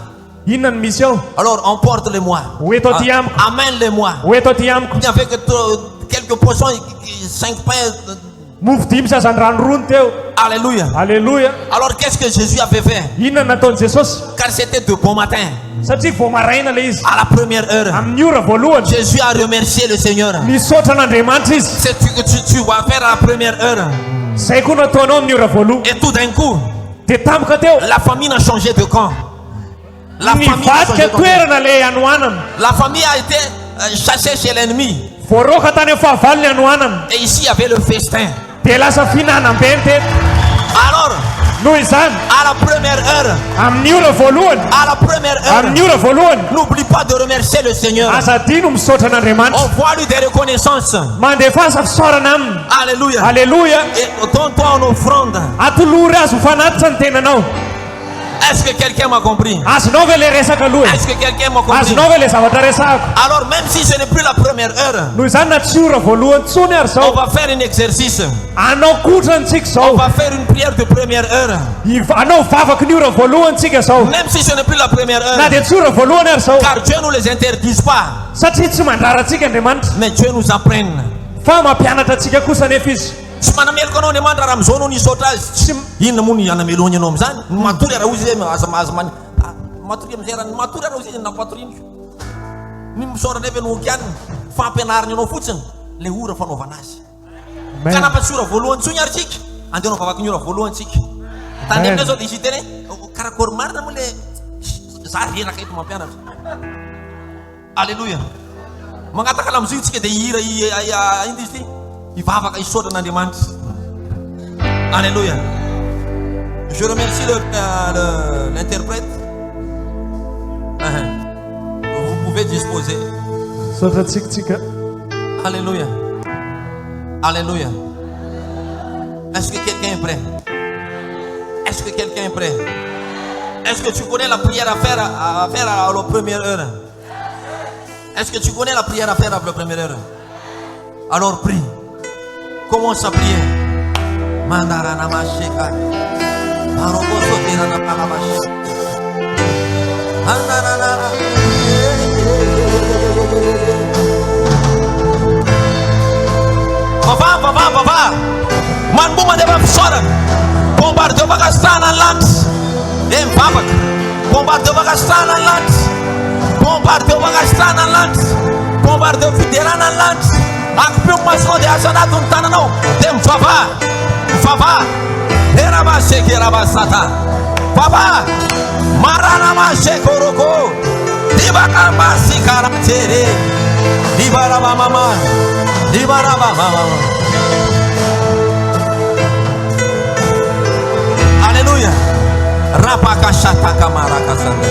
Inona ny misy ao? Alors emporte-les-moi. Ho eto aty amiko. Amène-les-moi. Ho eto aty amiko. Il n'y avait que quelques poissons, 5 pains. Mofo dimy sasany rano rony teo. Alléluia. Alléluia. Alors qu'est-ce que Jésus avait fait? Inona nataony Jesosy? Car c'était de bon matin. Satria vao maraina le izy. À la première heure, Amin'ny ora voalohany. Jésus a remercié le Seigneur. Nisaotra an'Andriamanitra izy. C'est ce que tu vas faire à la première heure. Zay koa nataonao amin'ny ora voalohany. Et tout d'un coup, Dia tampoka teo. la famine a changé de camp. La famille a changé Nivadika de camp. toerana le anohanana. La famille a été chassée chez l'ennemi. Voaroka tany amin'ny fahavaliny anohanana. Et ici, il y avait le festin. Dia lasa fihinanam-be ny teto. Alors, Noho izany, à la première heure, amin'ny ora voalohany. à la première heure, Amin'ny ora voalohany. n'oublie pas de remercier le Seigneur. Aza dino misaotra an'Andriamanitra. Envoie-lui des reconnaissances. Mandefasa fisaorana aminy. Alléluia. Alléluia. Et donne-toi en offrande. Atolory azy ho fanatitra ny tenanao. Est-ce que quelqu'un m'a compris? Azonao ve le resaka aloha? Est-ce que quelqu'un m'a compris? Azonao ve le zavatra resahako? Alors même si ce n'est plus la première heure, Noho izany na tsy ora voalohany tsony ary on zao. va faire un exercice. Anao kotranytsika On zao. va faire une prière de première heure. Anao vavaky ny ora voalohanytsika zao. Même si ce n'est plus la première Na heure. dia tsy ora voalohany ary zao. Car Dieu ne nous les interdise pas. Satria tsy mandraratsika Andriamanitra. Mais Dieu nous apprenne. Fa mampianatra atsika kosa nefa izy. Tsy manameloko anao Andriamanitra raha am'izao anao nisaotra azy. Inona moa ny anamelony anao am'izany? Matory raha ozy aza matory am'izay raha matory anao izy nampatoriny. Ny misaora nefa no oky any fampianariny anao fotsiny le ora fanaovana azy. Ka nampatsy ora voalohany tsony ary tsika. Andeha nao vavaky ny ora voalohany tsika. Tany aminay zao dia isy teny hoe karakory marina moa le za reraka eto mampianatra. Alléluia. Magnataka lamozio tsika dia hira ino izy ty? Ivavaka isaotra an'Andriamanitra. Alléluia. Je remercie l'interprète. Vous pouvez disposer. Saotra tsika. Alléluia. Alléluia. Est-ce que quelqu'un est prêt? Est-ce que quelqu'un est prêt? Est-ce que tu connais la prière à faire à la première heure? Est-ce que tu connais la prière à faire à la première heure? Alors prie. Commence à prier. Mandarana masheka. Marokoso tirana palamash. Andarana. Papa. Man buma deva fora. Bombardeu bagastar na land. Em papa. Bombardeu bagastar na land. Bombardeu bagastar na land. Bombardeu fidera na land. Akpio mas onde acha na tuntana não. Tem fava. Era baixeque era basata. Papa. Marana mashekoroko. Dibakamba sikaratere. Dibaraba mama. Aleluia. Rapakashata kamarakasanda.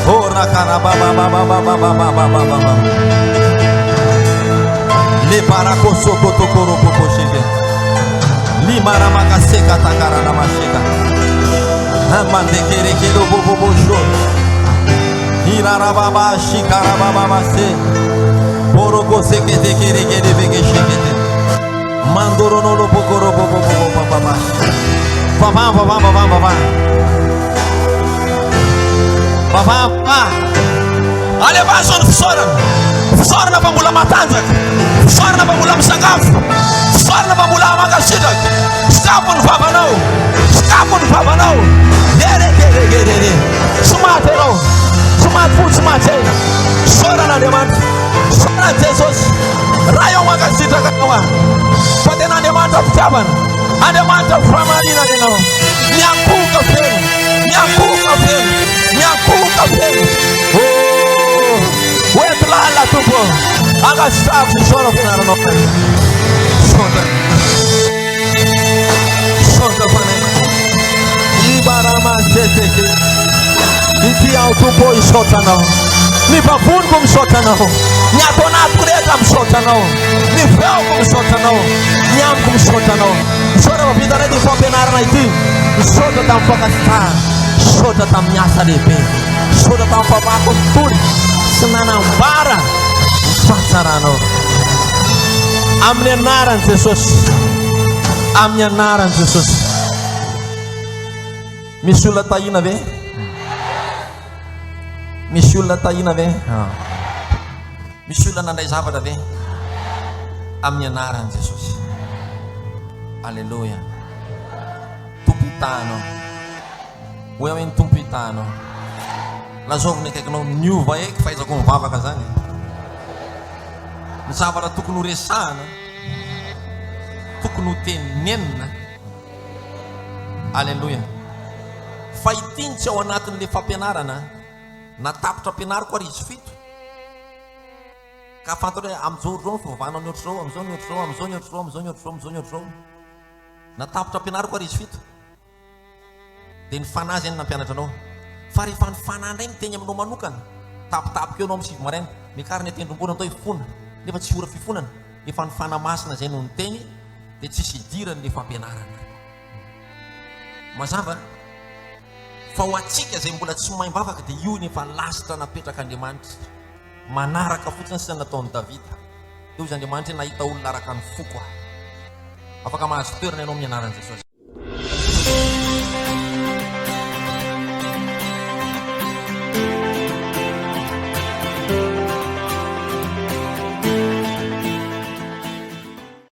Oh rakaraba baba. Le parakoso kotokoro pokoshige. Limara makaseka takarana masheka. Amande kero bobo jo. Hirarababa shikarababa se. Boroko sekete kere vege shekete. Mandoro no lo pokoro bobo baba. Papa. Ale bason fsora na bambula matanza. Fsora na bambula msakafu. Fsora na bambula magashida. Skapun papa no. Gere. Sumatero. Sumate. Sora na demanda. Sora Jesus. Rayo magashida kakawa. Pate na demanda fitaban. Ademanda framarina deno. Nyakuka penu. Oh, wet lala tupo. Aga staff shona fena no. Shona fena. Ibarama tete. Inti autupo ishota no. Ni papun kum shota no. Nyatona kureta shota no. Ni feo kum shota no. Nyam kum shota no. Shona vapita ready for penar na iti. Shota tam pakasta. Shota tam nyasa depe. Shota tam papa kontur. Senana bara. Pasarano. Amnya naran Jesus. Misula tayina ve. Misula nandai sahabat ve. Amnya naran Jesus. Alleluia. Tupitano. Wewe tumpitano. La giovane che non new vai che fai con papa casani. Non sapeva tu con resana. Tu con tenenna. Alleluia. Fai tincha o natin li fapenarana. Na tapta penar ko risfit. Ka fatore am zurro fo vano nyotro am zonyo. Na tapta penar ko risfit. Den fanazen na pianata no. Fari fan rem tenya no manukan. Tap kyo nom si maren. Mi karne ten rumpunan toy fun. Di fa tsura fifunan. Di fan fana mas na zen un teni. De tsisidiran di fa penaran. Masava. Fa watsika zen mbola tsy mahay bavaka de io ni fa lasta napetrак'Andriamanitra. Manaraka fotsiny sy nataony Davida. Io Andriamanitra nahita olona araka ny foko. Afaka mahazo toerana ianao amin'ny anaran'i Jesosy.